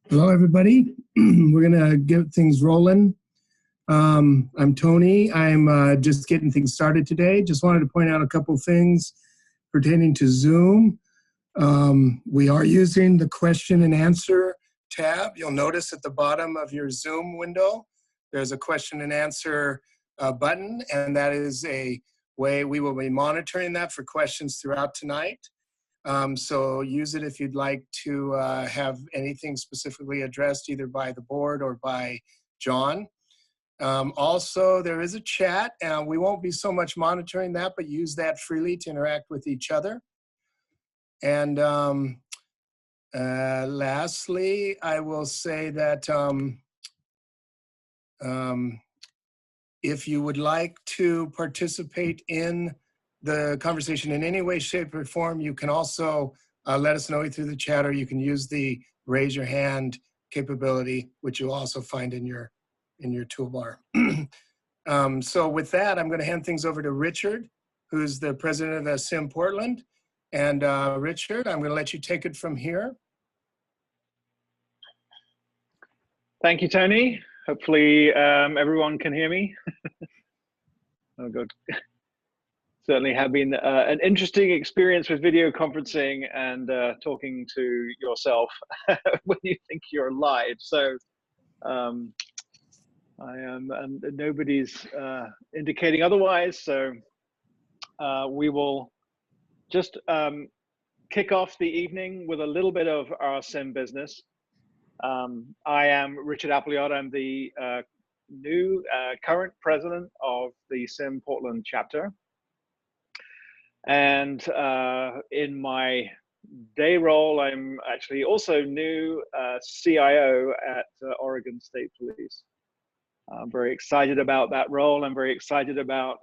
Hello, everybody. We're going to get things rolling. I'm Tony. I'm just getting things started today. Just wanted to point out a couple things pertaining to Zoom. We are using the question and answer tab. You'll notice at the bottom of your Zoom window, there's a question and answer button, and that is a way we will be monitoring that for questions throughout tonight. So use it if you'd like to have anything specifically addressed either by the board or by John. Also, there is a chat, and we won't be so much monitoring that, but use that freely to interact with each other. And lastly, I will say that if you would like to participate in the conversation in any way, shape, or form, you can also let us know through the chat, or you can use the raise your hand capability, which you'll also find in your toolbar. So with that, I'm going to hand things over to Richard, who's the president of SIM Portland. And Richard, I'm going to let you take it from here. Thank you, Tony. Hopefully everyone can hear me. Oh, good. Certainly have been an interesting experience with video conferencing and talking to yourself when you think you're live. So I am, and nobody's indicating otherwise. So we will just kick off the evening with a little bit of our SIM business. I am Richard Appleyard. I'm the new current president of the SIM Portland chapter. And in my day role, I'm actually also new CIO at Oregon State Police. I'm very excited about that role. I'm very excited about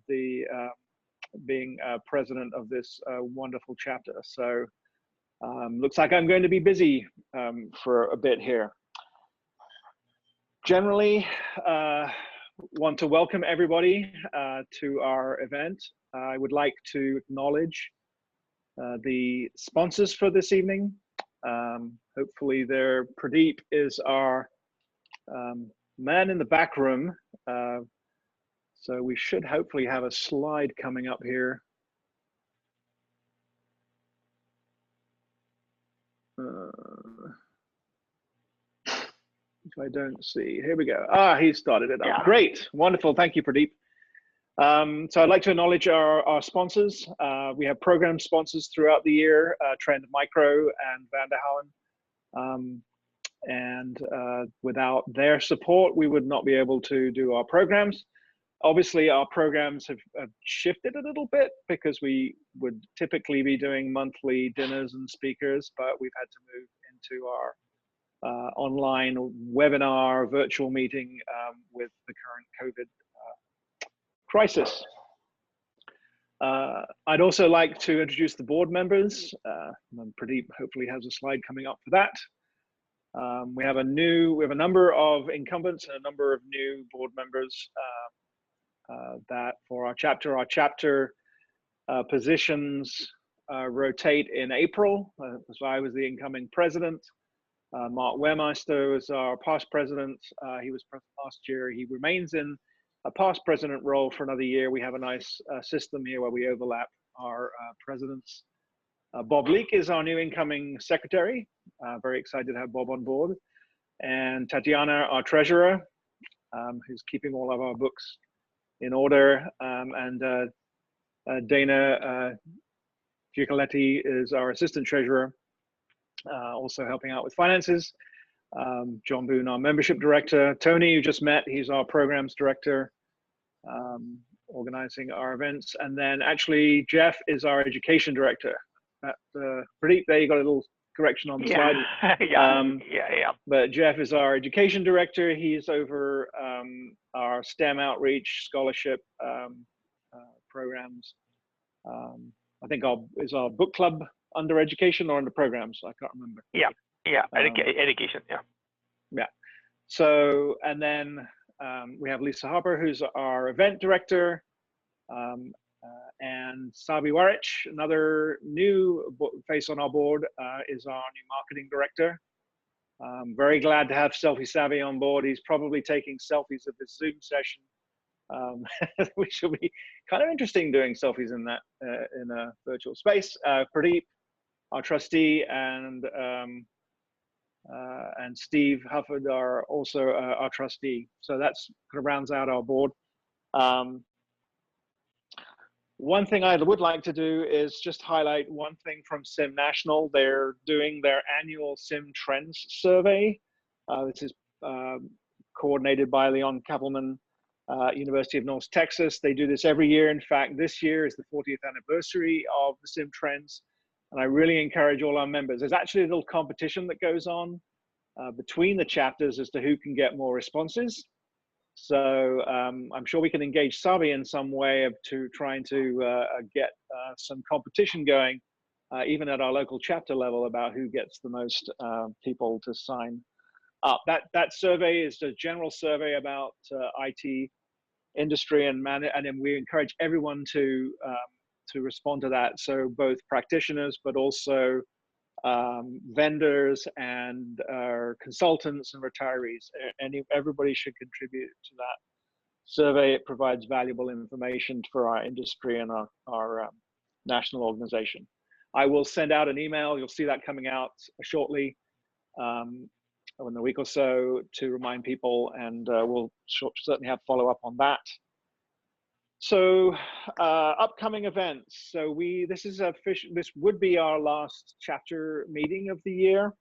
being president of this wonderful chapter. So looks like I'm going to be busy for a bit here. Generally, want to welcome everybody to our event. I would like to acknowledge the sponsors for this evening. Hopefully Pradeep is our man in the back room. So we should hopefully have a slide coming up here. Which I don't see. Here we go. Ah, he started it up. Yeah. Great, wonderful. Thank you, Pradeep. So I'd like to acknowledge our sponsors. We have program sponsors throughout the year, Trend Micro and Vanderhouen. And without their support, we would not be able to do our programs. Obviously, our programs have shifted a little bit because we would typically be doing monthly dinners and speakers, but we've had to move into our online webinar virtual meeting with the current COVID crisis. I'd also like to introduce the board members. Pradeep hopefully has a slide coming up for that. We have a number of incumbents and a number of new board members that for our chapter positions rotate in April. So I was the incoming president. Mark Wehrmeister is our past president. He was president last year. He remains in a past president role for another year. We have a nice system here where we overlap our presidents. Bob Leake is our new incoming secretary. Very excited to have Bob on board. And Tatiana, our treasurer, who's keeping all of our books in order. And Dana Giacoletti is our assistant treasurer, also helping out with finances. John Boone, our membership director. Tony, you just met, he's our programs director, organizing our events. And then actually Jeff is our education director. Pradeep, there you got a little correction on the slide. Yeah. But Jeff is our education director. He's over our STEM outreach, scholarship programs. I think is our book club under education or under programs? I can't remember. Yeah, education, yeah. Yeah. So, and then we have Lisa Harper, who's our event director, and Sabi Warich, another new face on our board, is our new marketing director. Very glad to have Selfie Savvy on board. He's probably taking selfies of this Zoom session, which will be kind of interesting doing selfies in that in a virtual space. Pradeep, our trustee, and Steve Hufford are also our trustee. So that's kind of rounds out our board. One thing I would like to do is just highlight one thing from SIM National. They're doing their annual SIM Trends survey. This is coordinated by Leon Kappelman, University of North Texas. They do this every year. In fact, this year is the 40th anniversary of the SIM Trends. And I really encourage all our members. There's actually a little competition that goes on between the chapters as to who can get more responses. So I'm sure we can engage Sabi in some way to trying to get some competition going, even at our local chapter level, about who gets the most people to sign up. That survey is a general survey about IT industry and then we encourage everyone to respond to that. So both practitioners, but also vendors and consultants and retirees. Everybody should contribute to that survey. It provides valuable information for our industry and our national organization. I will send out an email. You'll see that coming out shortly in a week or so to remind people, and we'll certainly have follow-up on that. So upcoming events. So this would be our last chapter meeting of the year.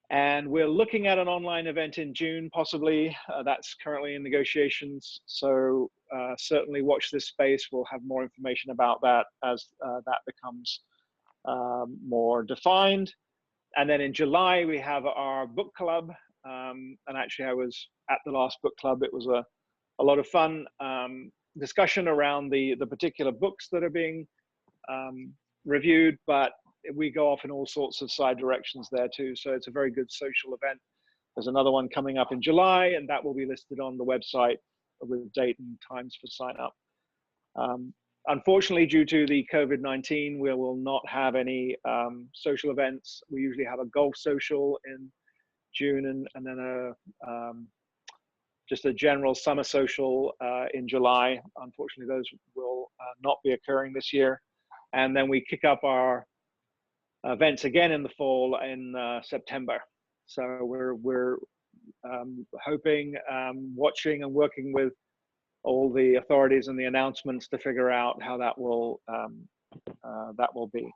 And we're looking at an online event in June, possibly. That's currently in negotiations. So certainly watch this space. We'll have more information about that as that becomes more defined. And then in July, we have our book club. And actually, I was at the last book club. It was a lot of fun discussion around the particular books that are being reviewed, but we go off in all sorts of side directions there too. So it's a very good social event. There's another one coming up in July, and that will be listed on the website with date and times for sign up. Unfortunately, due to the COVID-19, we will not have any social events. We usually have a golf social in June and then just a general summer social in July. Unfortunately, those will not be occurring this year. And then we kick up our events again in the fall in September. So we're hoping, watching and working with all the authorities and the announcements to figure out how that will be.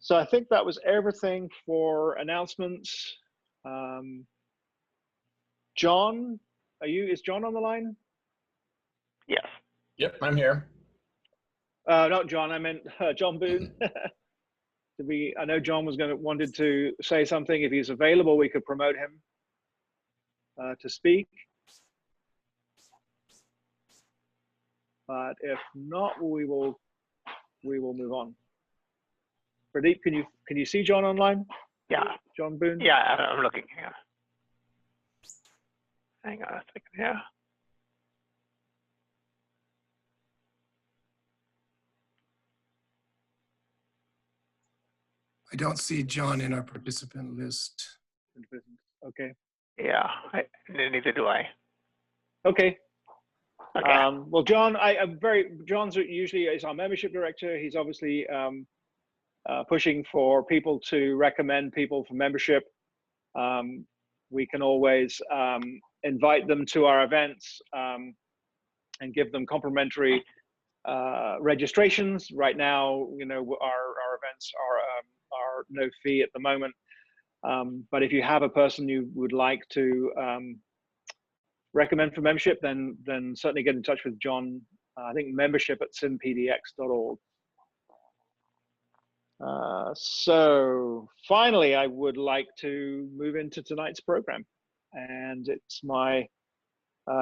So I think that was everything for announcements. John, is John on the line? Yes. Yep, I'm here. Not John, I meant John Boone. I know John wanted to say something. If he's available, we could promote him to speak. But if not, we will move on. Pradeep, can you see John online? Yeah. John Boone? Yeah, I'm looking here. Hang on a second here. I don't see John in our participant list. Okay. Yeah, neither do I. Okay. Okay. Well, John, John's usually is our membership director. He's obviously pushing for people to recommend people for membership. We can always invite them to our events and give them complimentary registrations. Right now, you know, our events are no fee at the moment. But if you have a person you would like to recommend for membership, then certainly get in touch with John. I think membership@simpdx.org. So finally, I would like to move into tonight's program. And it's my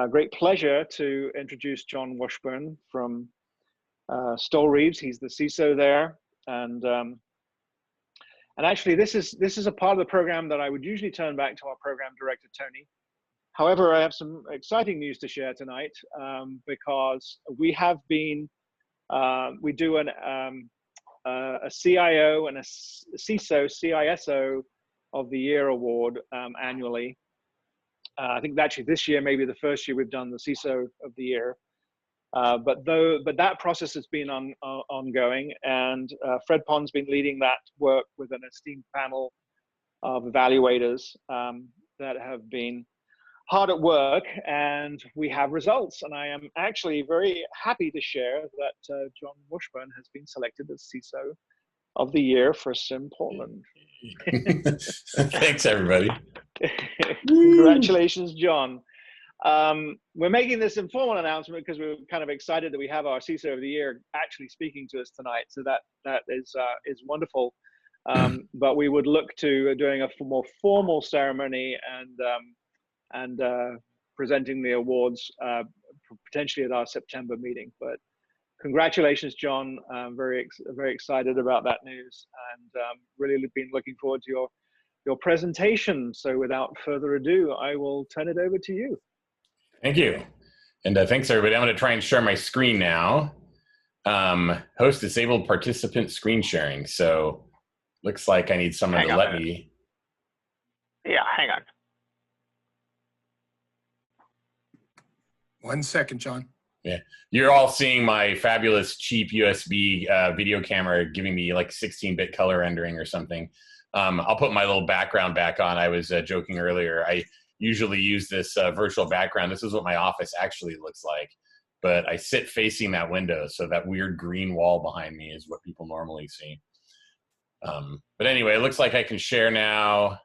great pleasure to introduce Jon Washburn from Stoel Rives. He's the CISO there. And actually, this is a part of the program that I would usually turn back to our program director, Tony. However, I have some exciting news to share tonight because we have been, we do a CIO and a CISO, CISO of the Year award annually. I think actually this year may be the first year we've done the CISO of the Year. But that process has been ongoing, and Fred Pond's been leading that work with an esteemed panel of evaluators that have been hard at work, and we have results. And I am actually very happy to share that Jon Washburn has been selected as CISO of the Year for SIM Portland. Thanks, everybody. Congratulations, Jon. We're making this informal announcement because we're kind of excited that we have our CISO of the Year actually speaking to us tonight. So that is wonderful. But we would look to doing a more formal ceremony and presenting the awards potentially at our September meeting. But congratulations, Jon. I'm very excited about that news, and really been looking forward to your presentation. So without further ado, I will turn it over to you. Thank you. And thanks, everybody. I'm going to try and share my screen now. Host disabled participant screen sharing. So looks like I need someone to let me. Yeah, hang on. 1 second, John. Yeah, you're all seeing my fabulous cheap USB video camera giving me like 16-bit color rendering or something. I'll put my little background back on. I was joking earlier. I usually use this virtual background. This is what my office actually looks like, but I sit facing that window, so that weird green wall behind me is what people normally see. But anyway, it looks like I can share now.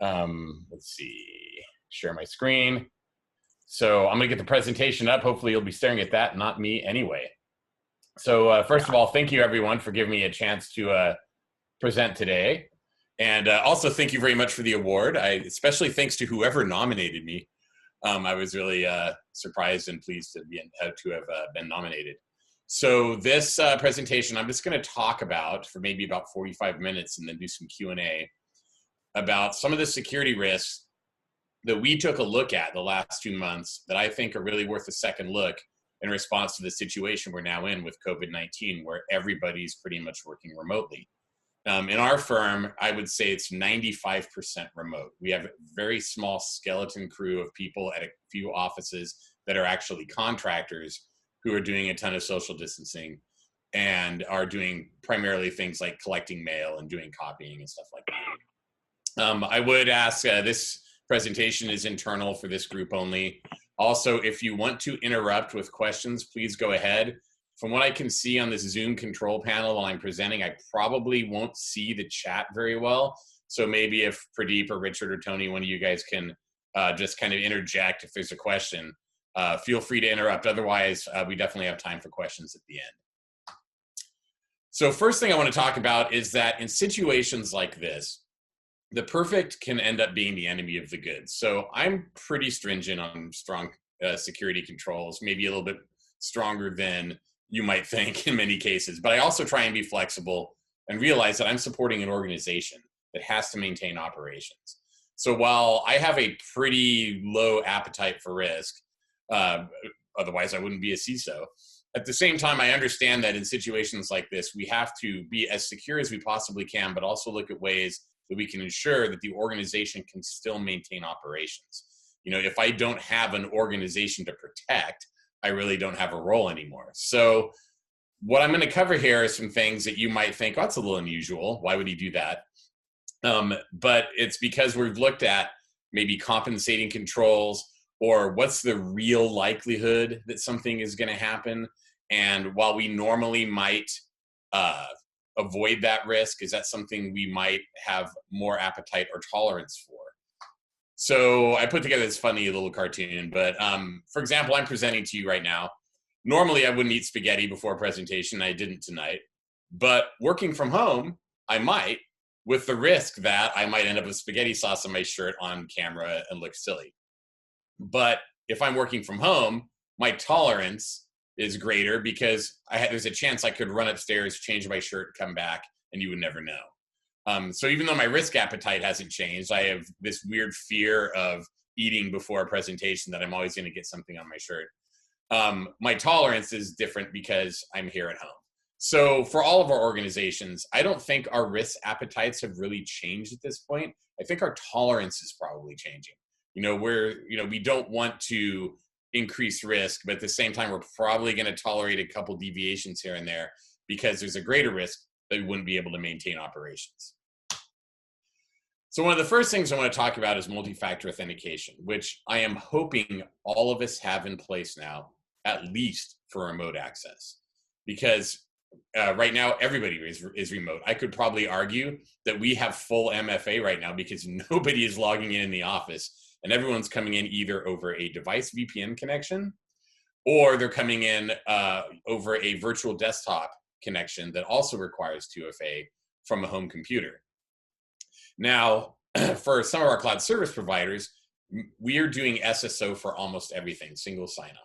Let's see, share my screen. So I'm gonna get the presentation up. Hopefully you'll be staring at that, not me anyway. So first of all, thank you everyone for giving me a chance to present today. And also thank you very much for the award. Especially thanks to whoever nominated me. I was really surprised and pleased to have been nominated. So this presentation, I'm just gonna talk about for maybe about 45 minutes and then do some Q&A about some of the security risks that we took a look at the last 2 months that I think are really worth a second look in response to the situation we're now in with COVID-19, where everybody's pretty much working remotely. In our firm, I would say it's 95% remote. We have a very small skeleton crew of people at a few offices that are actually contractors who are doing a ton of social distancing and are doing primarily things like collecting mail and doing copying and stuff like that. I would ask, this presentation is internal for this group only. Also, if you want to interrupt with questions, please go ahead. From what I can see on this Zoom control panel while I'm presenting, I probably won't see the chat very well. So maybe if Pradeep or Richard or Tony, one of you guys can just kind of interject if there's a question, feel free to interrupt. Otherwise, we definitely have time for questions at the end. So first thing I want to talk about is that in situations like this, the perfect can end up being the enemy of the good. So I'm pretty stringent on strong security controls, maybe a little bit stronger than you might think in many cases, but I also try and be flexible and realize that I'm supporting an organization that has to maintain operations. So while I have a pretty low appetite for risk, otherwise I wouldn't be a CISO, at the same time, I understand that in situations like this, we have to be as secure as we possibly can, but also look at ways that we can ensure that the organization can still maintain operations. You know, if I don't have an organization to protect, I really don't have a role anymore. So what I'm going to cover here are some things that you might think, oh, that's a little unusual. Why would he do that? But it's because we've looked at maybe compensating controls or what's the real likelihood that something is going to happen. And while we normally might avoid that risk, is that something we might have more appetite or tolerance for? So I put together this funny little cartoon, but for example, I'm presenting to you right now. Normally I wouldn't eat spaghetti before a presentation. I didn't tonight, but working from home, I might, with the risk that I might end up with spaghetti sauce on my shirt on camera and look silly. But if I'm working from home, my tolerance is greater because there's a chance I could run upstairs, change my shirt, come back, and you would never know. So even though my risk appetite hasn't changed, I have this weird fear of eating before a presentation that I'm always going to get something on my shirt. My tolerance is different because I'm here at home. So for all of our organizations, I don't think our risk appetites have really changed at this point. I think our tolerance is probably changing. We don't want to increase risk, but at the same time, we're probably going to tolerate a couple deviations here and there because there's a greater risk that we wouldn't be able to maintain operations. So one of the first things I want to talk about is multi-factor authentication, which I am hoping all of us have in place now, at least for remote access. Because right now, everybody is remote. I could probably argue that we have full MFA right now because nobody is logging in the office, and everyone's coming in either over a device VPN connection, or they're coming in over a virtual desktop connection that also requires 2FA from a home computer. Now, for some of our cloud service providers, we are doing SSO for almost everything, single sign-on.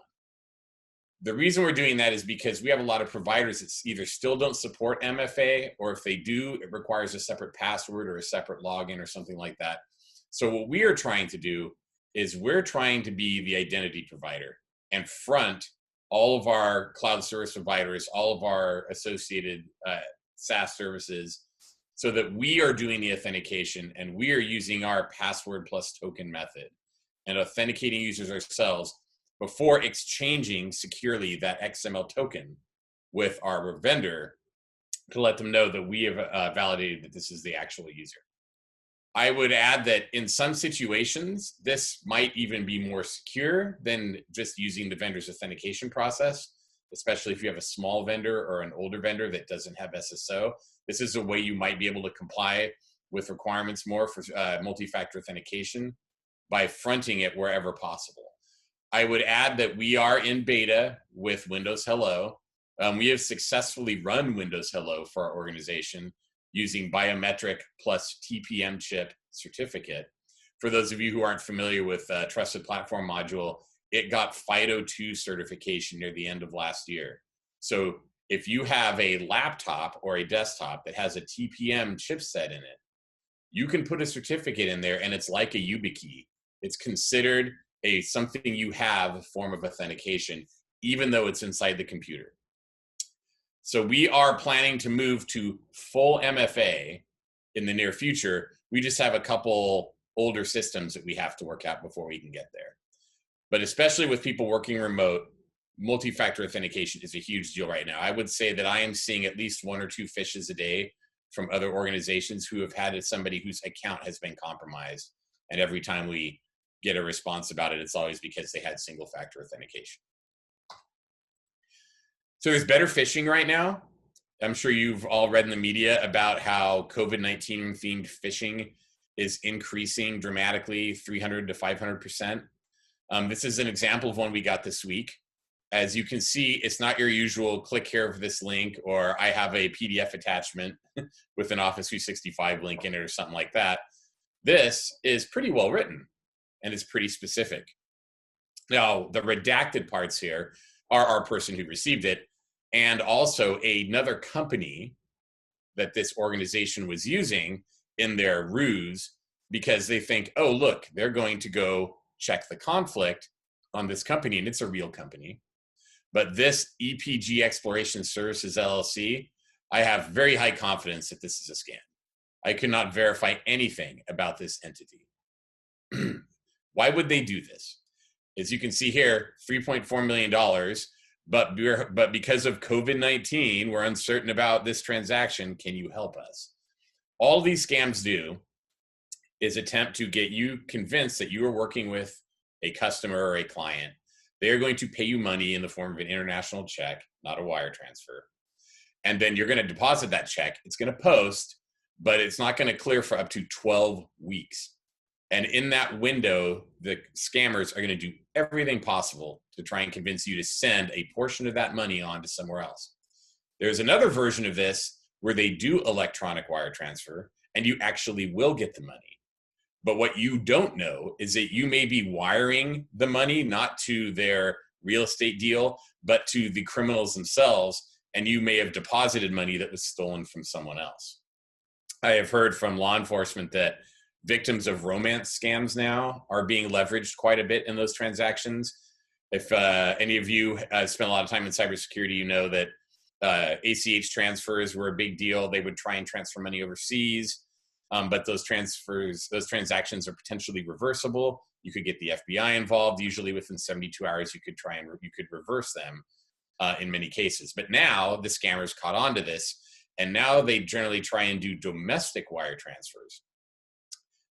The reason we're doing that is because we have a lot of providers that either still don't support MFA, or if they do, it requires a separate password or a separate login or something like that. So what we are trying to do is we're trying to be the identity provider and front all of our cloud service providers, all of our associated SaaS services, so that we are doing the authentication and we are using our password plus token method and authenticating users ourselves before exchanging securely that XML token with our vendor to let them know that we have validated that this is the actual user. I would add that in some situations, this might even be more secure than just using the vendor's authentication process, especially if you have a small vendor or an older vendor that doesn't have SSO. This is a way you might be able to comply with requirements more for multi-factor authentication by fronting it wherever possible. I would add that we are in beta with Windows Hello. We have successfully run Windows Hello for our organization using biometric plus TPM chip certificate. For those of you who aren't familiar with Trusted Platform Module, it got FIDO2 certification near the end of last year. So if you have a laptop or a desktop that has a TPM chipset in it, you can put a certificate in there and it's like a YubiKey. It's considered something you have a form of authentication, even though it's inside the computer. So we are planning to move to full MFA in the near future. We just have a couple older systems that we have to work out before we can get there. But especially with people working remote, multi-factor authentication is a huge deal right now. I would say that I am seeing at least 1 or 2 phishes a day from other organizations who have had somebody whose account has been compromised. And every time we get a response about it, it's always because they had single factor authentication. So there's better phishing right now. I'm sure you've all read in the media about how COVID-19 themed phishing is increasing dramatically, 300 to 500%. This is an example of one we got this week. As you can see, it's not your usual click here for this link, or I have a PDF attachment with an Office 365 link in it or something like that. This is pretty well written and it's pretty specific. Now, the redacted parts here are our person who received it, and also another company that this organization was using in their ruse, because they think, oh, look, they're going to go check the conflict on this company, and it's a real company. But this EPG Exploration Services LLC, I have very high confidence that this is a scam. I could not verify anything about this entity. Why would they do this? As you can see here, $3.4 million, but because of COVID-19, we're uncertain about this transaction. Can you help us? All these scams do is attempt to get you convinced that you are working with a customer or a client. They are going to pay you money in the form of an international check, not a wire transfer. And then you're going to deposit that check. It's going to post, but it's not going to clear for up to 12 weeks. And in that window, the scammers are going to do everything possible to try and convince you to send a portion of that money on to somewhere else. There's another version of this where they do electronic wire transfer and you actually will get the money. But what you don't know is that you may be wiring the money not to their real estate deal, but to the criminals themselves, and you may have deposited money that was stolen from someone else. I have heard from law enforcement that victims of romance scams now are being leveraged quite a bit in those transactions. If any of you spend a lot of time in cybersecurity, you know that ACH transfers were a big deal. They would try and transfer money overseas, but those transactions are potentially reversible. You could get the FBI involved. Usually within 72 hours, you could reverse them in many cases. But now the scammers caught on to this, and now they generally try and do domestic wire transfers.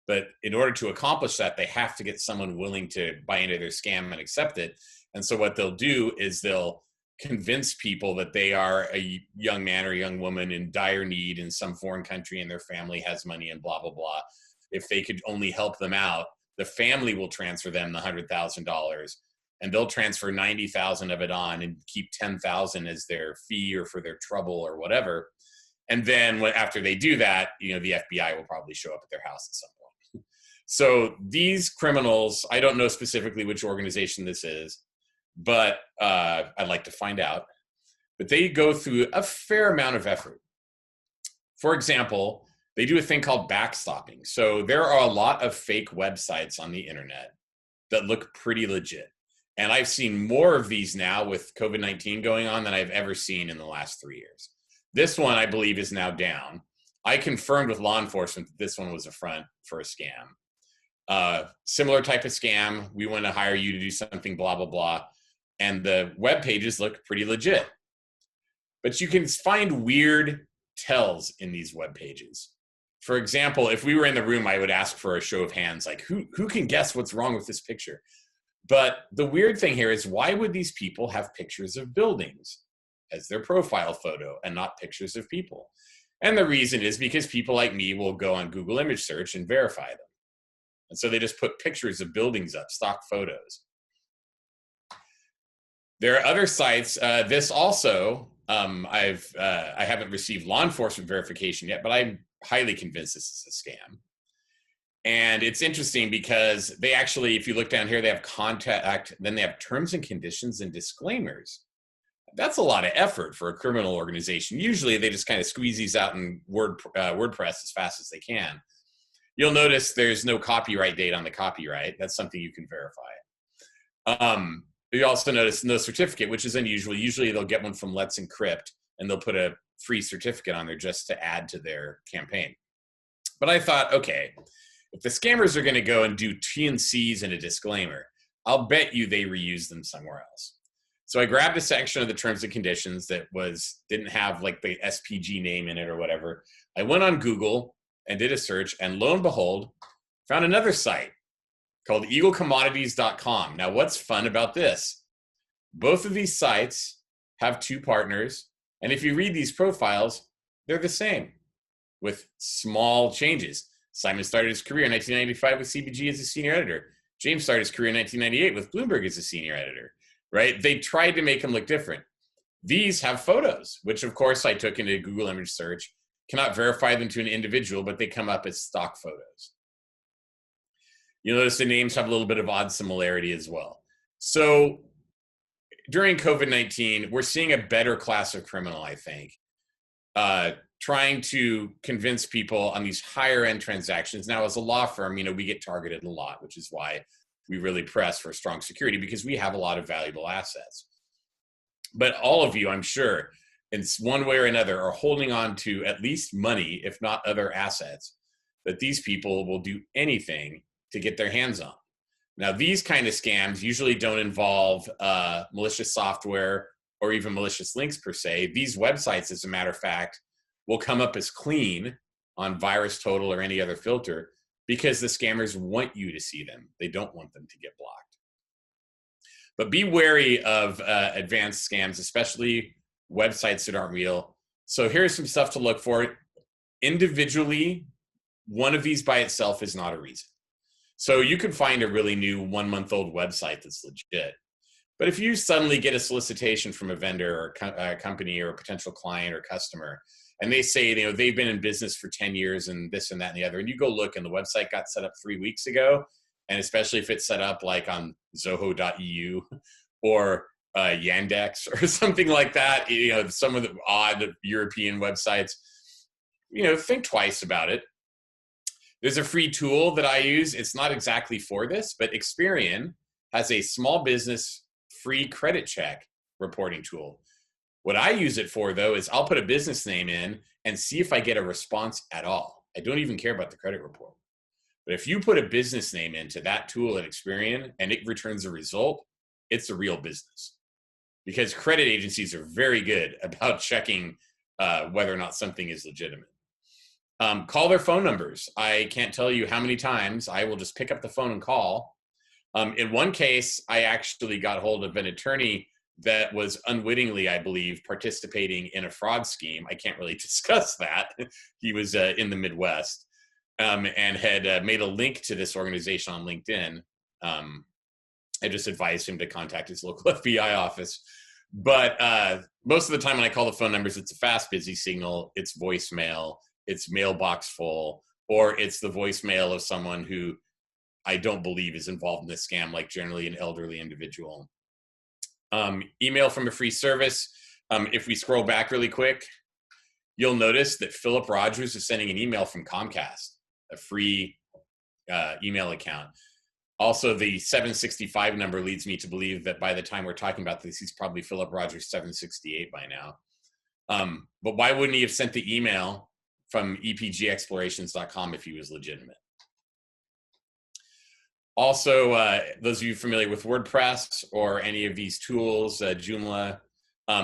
But in order to accomplish that, they have to get someone willing to buy into their scam and accept it. And so what they'll do is they'll convince people that they are a young man or young woman in dire need in some foreign country and their family has money and blah, blah, blah. If they could only help them out, the family will transfer them the $100,000 and they'll transfer 90,000 of it on and keep 10,000 as their fee or for their trouble or whatever. And then after they do that, the FBI will probably show up at their house at some point. So these criminals, I don't know specifically which organization this is, but I'd like to find out. But they go through a fair amount of effort. For example, they do a thing called backstopping. So there are a lot of fake websites on the internet that look pretty legit. And I've seen more of these now with COVID-19 going on than I've ever seen in the last 3 years. This one, I believe, is now down. I confirmed with law enforcement that this one was a front for a scam. Similar type of scam. We want to hire you to do something, blah, blah, blah. And the web pages look pretty legit. But you can find weird tells in these web pages. For example, if we were in the room, I would ask for a show of hands, like who can guess what's wrong with this picture? But the weird thing here is, why would these people have pictures of buildings as their profile photo and not pictures of people? And the reason is because people like me will go on Google image search and verify them. And so they just put pictures of buildings up, stock photos. There are other sites. This also, I haven't received law enforcement verification yet, but I'm highly convinced this is a scam. And it's interesting because they actually, if you look down here, they have contact, then they have terms and conditions and disclaimers. That's a lot of effort for a criminal organization. Usually they just kind of squeeze these out in WordPress as fast as they can. You'll notice there's no copyright date on the copyright. That's something you can verify. You also notice no certificate, which is unusual. Usually they'll get one from Let's Encrypt and they'll put a free certificate on there just to add to their campaign. But I thought, okay, if the scammers are going to go and do T&Cs and a disclaimer, I'll bet you they reuse them somewhere else. So I grabbed a section of the terms and conditions that didn't have like the SPG name in it or whatever. I went on Google and did a search, and lo and behold, found another site called eaglecommodities.com. Now, what's fun about this? Both of these sites have two partners, and if you read these profiles, they're the same with small changes. Simon started his career in 1995 with CBG as a senior editor. James started his career in 1998 with Bloomberg as a senior editor, right? They tried to make them look different. These have photos, which of course I took into Google image search. Cannot verify them to an individual, but they come up as stock photos. You'll notice the names have a little bit of odd similarity as well. So during COVID-19, we're seeing a better class of criminal, I think, trying to convince people on these higher end transactions. Now, as a law firm, we get targeted a lot, which is why we really press for strong security, because we have a lot of valuable assets. But all of you, I'm sure, in one way or another, are holding on to at least money, if not other assets, that these people will do anything to get their hands on. Now, these kind of scams usually don't involve malicious software or even malicious links per se. These websites, as a matter of fact, will come up as clean on VirusTotal or any other filter because the scammers want you to see them. They don't want them to get blocked. But be wary of advanced scams, especially websites that aren't real. So here's some stuff to look for. Individually, one of these by itself is not a reason. So you could find a really new 1-month-old website that's legit. But if you suddenly get a solicitation from a vendor or a company or a potential client or customer, and they say, they've been in business for 10 years and this and that and the other, and you go look and the website got set up 3 weeks ago, and especially if it's set up like on Zoho.eu or Yandex or something like that, some of the odd European websites, think twice about it. There's a free tool that I use. It's not exactly for this, but Experian has a small business free credit check reporting tool. What I use it for, though, is I'll put a business name in and see if I get a response at all. I don't even care about the credit report. But if you put a business name into that tool at Experian and it returns a result, it's a real business. Because credit agencies are very good about checking whether or not something is legitimate. Call their phone numbers. I can't tell you how many times I will just pick up the phone and call. In one case, I actually got hold of an attorney that was unwittingly, I believe, participating in a fraud scheme. I can't really discuss that. He was in the Midwest and had made a link to this organization on LinkedIn. I just advised him to contact his local FBI office. But most of the time when I call the phone numbers, it's a fast, busy signal, it's voicemail, it's mailbox full, or it's the voicemail of someone who I don't believe is involved in this scam, like generally an elderly individual. Email from a free service. If we scroll back really quick, you'll notice that Philip Rogers is sending an email from Comcast, a free email account. Also, the 765 number leads me to believe that by the time we're talking about this, he's probably Philip Rogers 768 by now. But why wouldn't he have sent the email from epgexplorations.com if he was legitimate? Also, those of you familiar with WordPress or any of these tools, Joomla,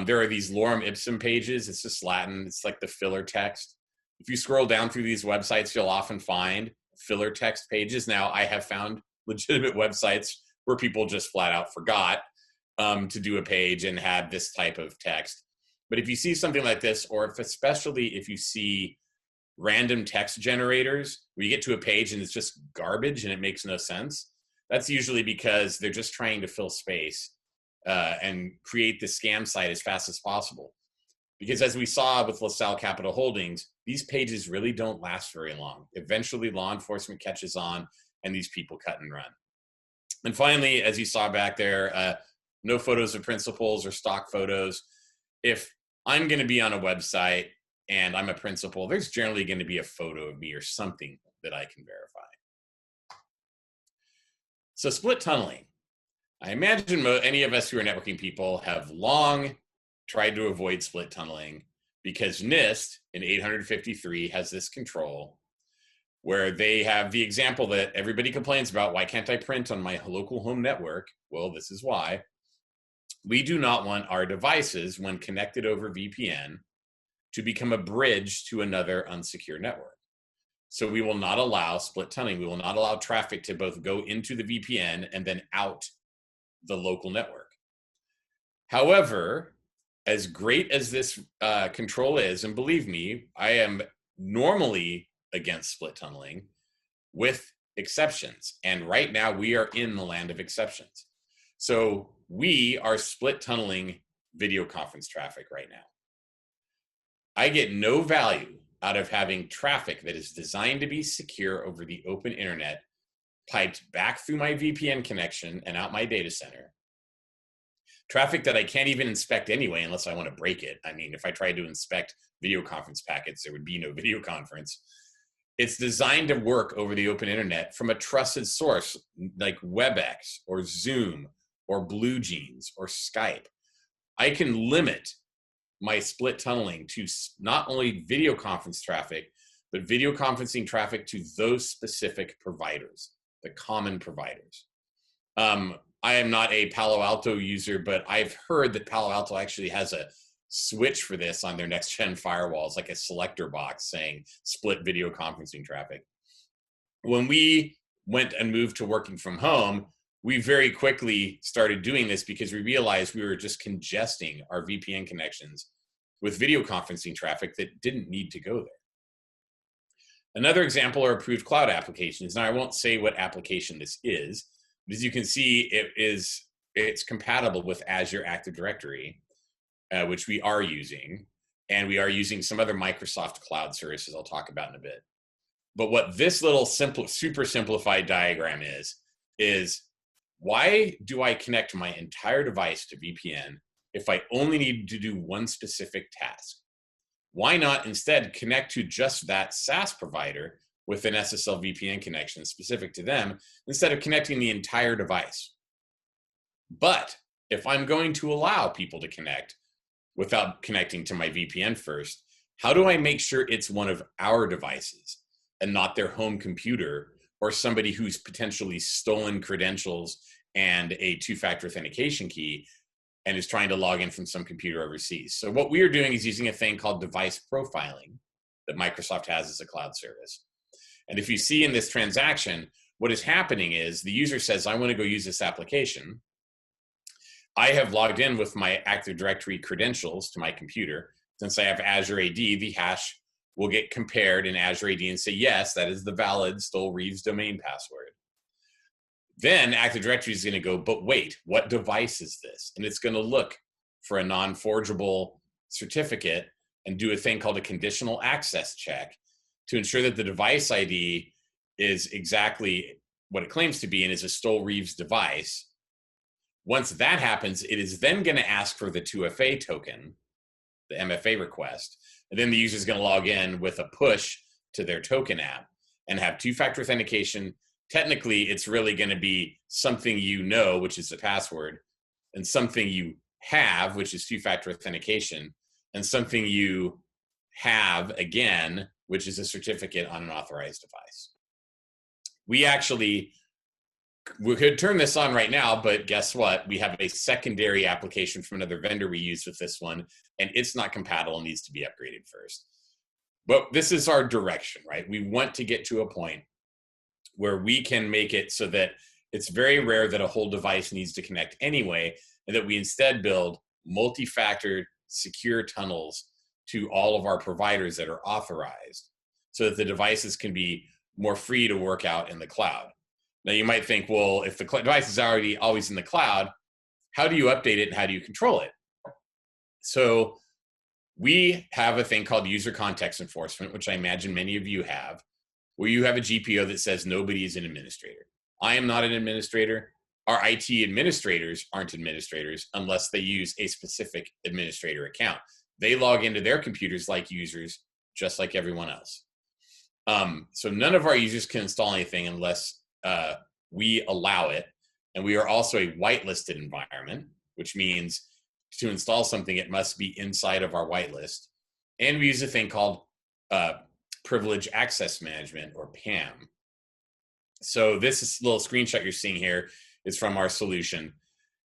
there are these lorem ipsum pages. It's just Latin. It's like the filler text. If you scroll down through these websites, you'll often find filler text pages. Now, I have found legitimate websites where people just flat out forgot to do a page and had this type of text. But if you see something like this, or especially if you see random text generators where you get to a page and it's just garbage and it makes no sense, that's usually because they're just trying to fill space and create the scam site as fast as possible. Because as we saw with LaSalle Capital Holdings, these pages really don't last very long. Eventually law enforcement catches on and these people cut and run. And finally, as you saw back there, no photos of principals or stock photos. If I'm going to be on a website and I'm a principal, there's generally going to be a photo of me or something that I can verify. So split tunneling. I imagine any of us who are networking people have long tried to avoid split tunneling because NIST in 853 has this control where they have the example that everybody complains about. Why can't I print on my local home network? Well, this is why. We do not want our devices, when connected over VPN, to become a bridge to another unsecure network. So we will not allow split tunneling. We will not allow traffic to both go into the VPN and then out the local network. However, as great as this control is, and believe me, I am normally against split tunneling with exceptions. And right now we are in the land of exceptions. So we are split tunneling video conference traffic right now. I get no value out of having traffic that is designed to be secure over the open internet piped back through my VPN connection and out my data center. Traffic that I can't even inspect anyway unless I want to break it. I mean, if I tried to inspect video conference packets, there would be no video conference. It's designed to work over the open internet from a trusted source like WebEx or Zoom or BlueJeans or Skype. I can limit my split tunneling to not only video conference traffic, but video conferencing traffic to those specific providers, the common providers. I am not a Palo Alto user, but I've heard that Palo Alto actually has a switch for this on their next gen firewalls, like a selector box saying split video conferencing traffic. When we went and moved to working from home, we very quickly started doing this because we realized we were just congesting our VPN connections with video conferencing traffic that didn't need to go there. Another example are approved cloud applications. Now, I won't say what application this is, but as you can see, it's compatible with Azure Active Directory, which we are using, and we are using some other Microsoft cloud services I'll talk about in a bit. But what this little super simplified diagram is why do I connect my entire device to VPN if I only need to do one specific task? Why not instead connect to just that SaaS provider with an SSL VPN connection specific to them instead of connecting the entire device? But if I'm going to allow people to connect without connecting to my VPN first, how do I make sure it's one of our devices and not their home computer or somebody who's potentially stolen credentials and a two-factor authentication key and is trying to log in from some computer overseas? So what we are doing is using a thing called device profiling that Microsoft has as a cloud service. And if you see in this transaction, what is happening is the user says, I want to go use this application. I have logged in with my Active Directory credentials to my computer. Since I have Azure AD, the hash will get compared in Azure AD and say, yes, that is the valid Stoel Rives domain password. Then Active Directory is going to go, but wait, what device is this? And it's going to look for a non-forgeable certificate and do a thing called a conditional access check to ensure that the device ID is exactly what it claims to be and is a Stoel Rives device. Once that happens, it is then going to ask for the 2FA token, the MFA request, and then the user is going to log in with a push to their token app and have two-factor authentication. Technically, it's really going to be something you know, which is the password, and something you have, which is two-factor authentication, and something you have, again, which is a certificate on an authorized device. We could turn this on right now, but guess what? We have a secondary application from another vendor we use with this one, and it's not compatible and needs to be upgraded first. But this is our direction, right? We want to get to a point where we can make it so that it's very rare that a whole device needs to connect anyway, and that we instead build multi-factor secure tunnels to all of our providers that are authorized so that the devices can be more free to work out in the cloud. Now you might think, well, if the device is already always in the cloud, how do you update it and how do you control it? So we have a thing called user context enforcement, which I imagine many of you have, where you have a GPO that says nobody is an administrator. I am not an administrator. Our IT administrators aren't administrators unless they use a specific administrator account. They log into their computers like users, just like everyone else. So none of our users can install anything unless we allow it. And we are also a whitelisted environment, which means to install something, it must be inside of our whitelist. And we use a thing called Privilege Access Management, or PAM. So this little screenshot you're seeing here is from our solution.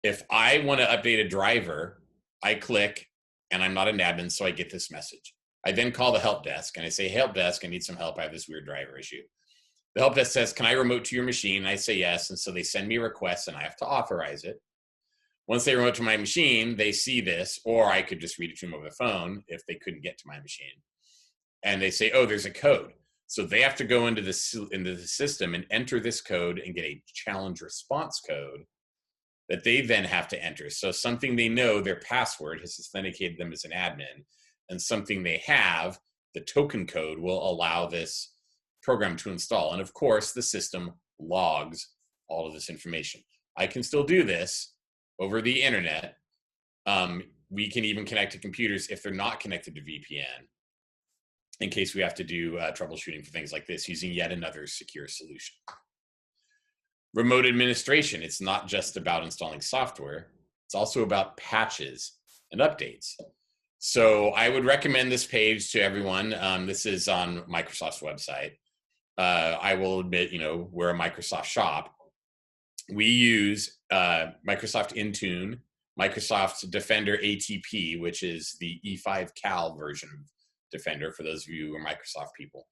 If I want to update a driver, I click, and I'm not an admin, so I get this message. I then call the help desk, and I say, help desk, I need some help. I have this weird driver issue. The help desk says, can I remote to your machine? And I say yes, and so they send me a request, and I have to authorize it. Once they remote to my machine, they see this, or I could just read it to them over the phone if they couldn't get to my machine. And they say, oh, there's a code. So they have to go into the system and enter this code and get a challenge response code that they then have to enter. So something they know, their password has authenticated them as an admin, and something they have, the token code, will allow this program to install. And of course, the system logs all of this information. I can still do this over the internet. We can even connect to computers if they're not connected to VPN, in case we have to do troubleshooting for things like this using yet another secure solution. Remote administration, it's not just about installing software, it's also about patches and updates. So I would recommend this page to everyone. This is on Microsoft's website. I will admit, we're a Microsoft shop. We use Microsoft Intune, Microsoft Defender ATP, which is the E5 Cal version of Defender for those of you who are Microsoft people.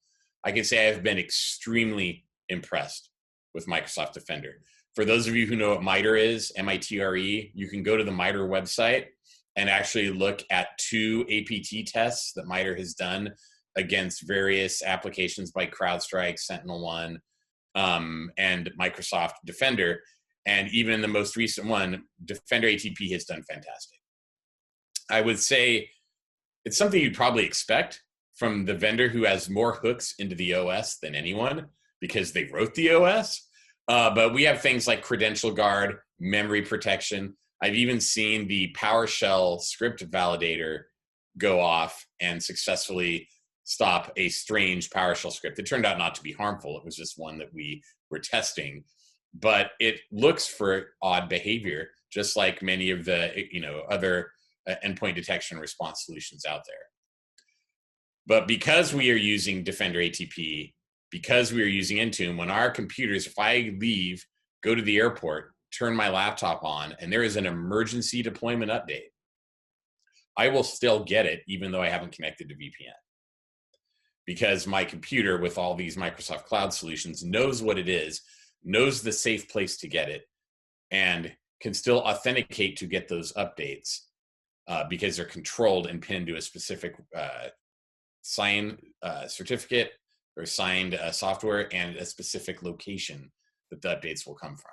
I can say I've been extremely impressed with Microsoft Defender. For those of you who know what MITRE is, M-I-T-R-E, you can go to the MITRE website and actually look at 2 APT tests that MITRE has done against various applications by CrowdStrike, SentinelOne, and Microsoft Defender. And even the most recent one, Defender ATP, has done fantastic. I would say it's something you'd probably expect from the vendor who has more hooks into the OS than anyone because they wrote the OS. But we have things like credential guard, memory protection. I've even seen the PowerShell script validator go off and successfully stop a strange PowerShell script. It turned out not to be harmful. It was just one that we were testing. But it looks for odd behavior, just like many of the other endpoint detection response solutions out there. But because we are using Defender ATP, because we are using Intune, when our computers, if I leave, go to the airport, turn my laptop on, and there is an emergency deployment update, I will still get it even though I haven't connected to VPN. Because my computer with all these Microsoft Cloud solutions knows what it is, knows the safe place to get it, and can still authenticate to get those updates because they're controlled and pinned to a specific signed certificate or signed software and a specific location that the updates will come from.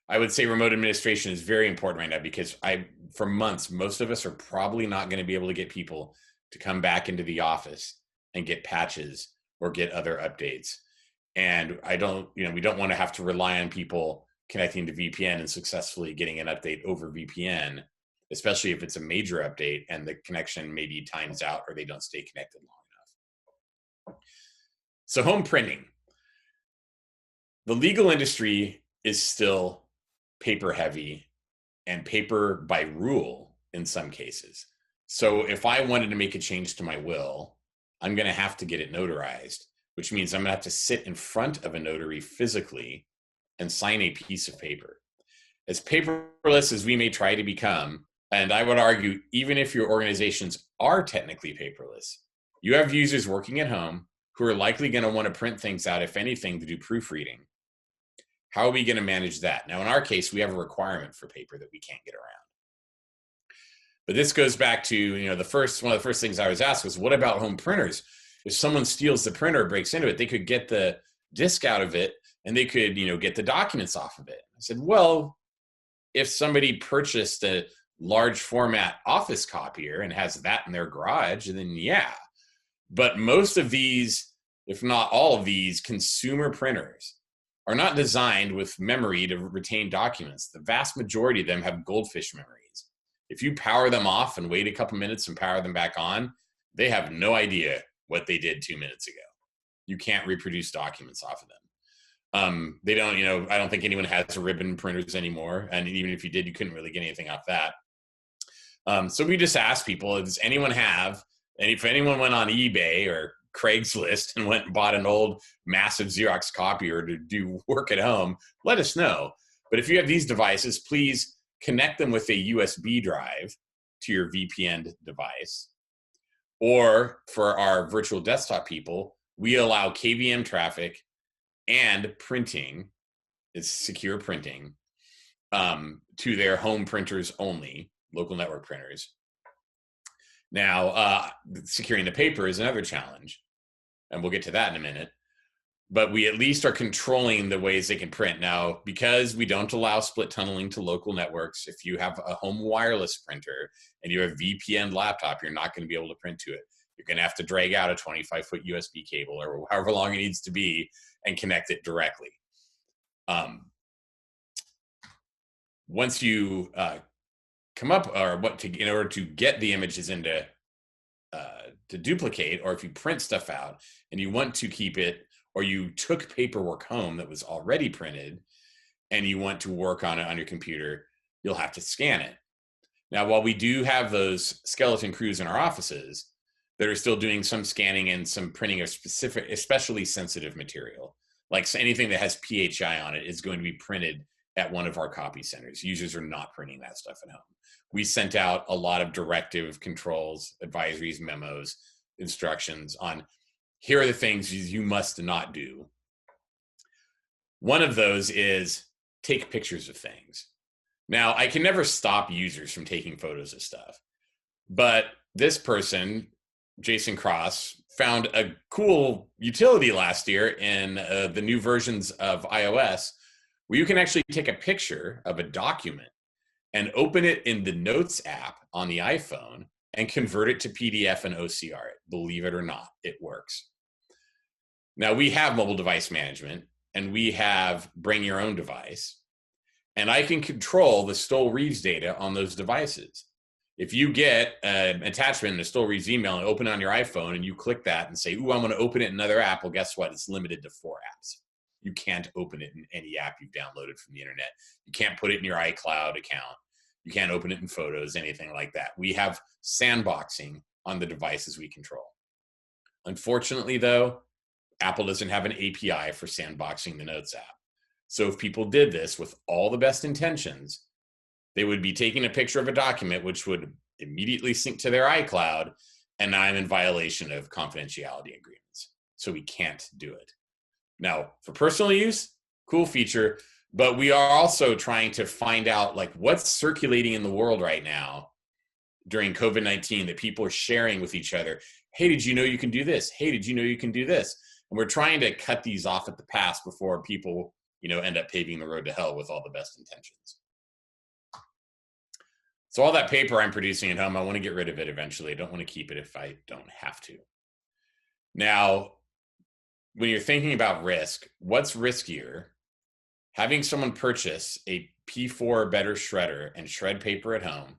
I would say remote administration is very important right now because for months, most of us are probably not going to be able to get people to come back into the office and get patches or get other updates. And we don't want to have to rely on people connecting to VPN and successfully getting an update over VPN, especially if it's a major update and the connection maybe times out or they don't stay connected long enough. So home printing. The legal industry is still paper heavy and paper by rule in some cases. So if I wanted to make a change to my will, I'm going to have to get it notarized, which means I'm going to have to sit in front of a notary physically and sign a piece of paper. As paperless as we may try to become, and I would argue, even if your organizations are technically paperless, you have users working at home who are likely going to want to print things out, if anything, to do proofreading. How are we going to manage that? Now, in our case, we have a requirement for paper that we can't get around. But this goes back to, one of the first things I was asked was, what about home printers? If someone steals the printer, breaks into it, they could get the disk out of it and they could, get the documents off of it. I said, well, if somebody purchased a large format office copier and has that in their garage, then yeah. But most of these, if not all of these consumer printers are not designed with memory to retain documents. The vast majority of them have goldfish memories. If you power them off and wait a couple minutes and power them back on, they have no idea what they did 2 minutes ago. You can't reproduce documents off of them. They don't, I don't think anyone has ribbon printers anymore. And even if you did, you couldn't really get anything off that. So we just asked people, does anyone have, and if anyone went on eBay or Craigslist and went and bought an old massive Xerox copier to do work at home, let us know. But if you have these devices, please connect them with a USB drive to your VPN device. Or for our virtual desktop people, we allow KVM traffic and printing, it's secure printing, to their home printers only, local network printers. Now, securing the paper is another challenge, and we'll get to that in a minute. But we at least are controlling the ways they can print. Now, because we don't allow split tunneling to local networks, if you have a home wireless printer and you have a VPN laptop, you're not going to be able to print to it. You're going to have to drag out a 25-foot USB cable or however long it needs to be and connect it directly. Once you come up, in order to get the images into to duplicate, or if you print stuff out and you want to keep it, or you took paperwork home that was already printed and you want to work on it on your computer, you'll have to scan it. Now, while we do have those skeleton crews in our offices that are still doing some scanning and some printing of specific, especially sensitive material, like anything that has PHI on it is going to be printed at one of our copy centers. Users are not printing that stuff at home. We sent out a lot of directive controls, advisories, memos, instructions on here are the things you must not do. One of those is take pictures of things. Now, I can never stop users from taking photos of stuff, but this person, Jason Cross, found a cool utility last year in the new versions of iOS where you can actually take a picture of a document and open it in the Notes app on the iPhone and convert it to PDF and OCR it. Believe it or not, it works. Now, we have mobile device management and we have bring your own device, and I can control the Stoel Rives data on those devices. If you get an attachment in a Stoel Rives email and open it on your iPhone and you click that and say, ooh, I'm going to open it in another app, well, guess what? It's limited to 4 apps. You can't open it in any app you've downloaded from the internet. You can't put it in your iCloud account. You can't open it in Photos, anything like that. We have sandboxing on the devices we control. Unfortunately, though, Apple doesn't have an API for sandboxing the Notes app. So if people did this with all the best intentions, they would be taking a picture of a document, which would immediately sync to their iCloud, and now I'm in violation of confidentiality agreements. So we can't do it. Now, for personal use, cool feature, but we are also trying to find out like what's circulating in the world right now during COVID-19 that people are sharing with each other. Hey, did you know you can do this? Hey, did you know you can do this? And we're trying to cut these off at the pass before people, end up paving the road to hell with all the best intentions. So all that paper I'm producing at home, I want to get rid of it eventually. I don't want to keep it if I don't have to. Now, when you're thinking about risk, what's riskier? Having someone purchase a P4 or better shredder and shred paper at home,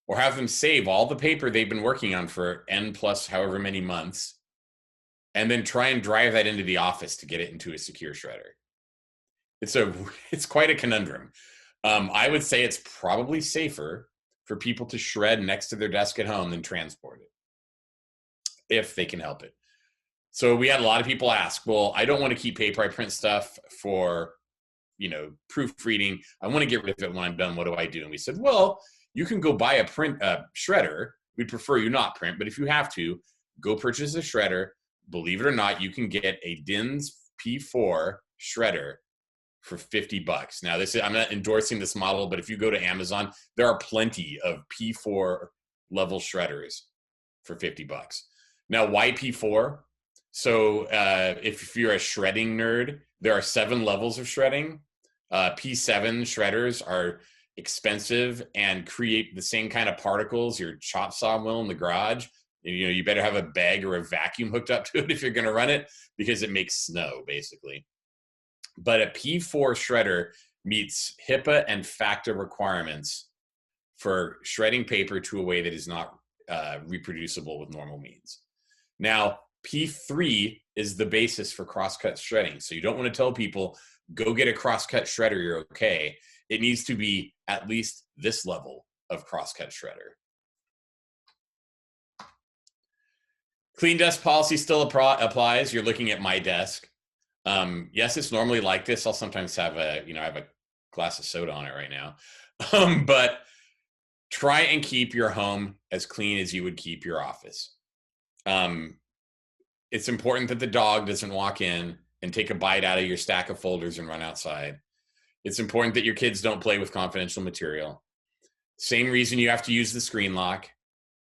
or have them save all the paper they've been working on for N plus however many months, and then try and drive that into the office to get it into a secure shredder. It's quite a conundrum. I would say it's probably safer for people to shred next to their desk at home than transport it, if they can help it. So we had a lot of people ask, well, I don't want to keep paper. I print stuff for, proofreading. I want to get rid of it when I'm done. What do I do? And we said, well, you can go buy a shredder. We'd prefer you not print, but if you have to, go purchase a shredder. Believe it or not, you can get a DINS P4 shredder for $50. Now, I'm not endorsing this model, but if you go to Amazon, there are plenty of P4 level shredders for $50. Now, why P4? So if you're a shredding nerd, there are 7 levels of shredding. P7 shredders are expensive and create the same kind of particles your chop saw will in the garage. You better have a bag or a vacuum hooked up to it if you're going to run it, because it makes snow, basically. But a P4 shredder meets HIPAA and FACTA requirements for shredding paper to a way that is not reproducible with normal means. Now, P3 is the basis for crosscut shredding. So you don't want to tell people, go get a crosscut shredder, you're okay. It needs to be at least this level of crosscut shredder. Clean desk policy still applies. You're looking at my desk. Yes, it's normally like this. I'll sometimes have I have a glass of soda on it right now. But try and keep your home as clean as you would keep your office. It's important that the dog doesn't walk in and take a bite out of your stack of folders and run outside. It's important that your kids don't play with confidential material. Same reason you have to use the screen lock.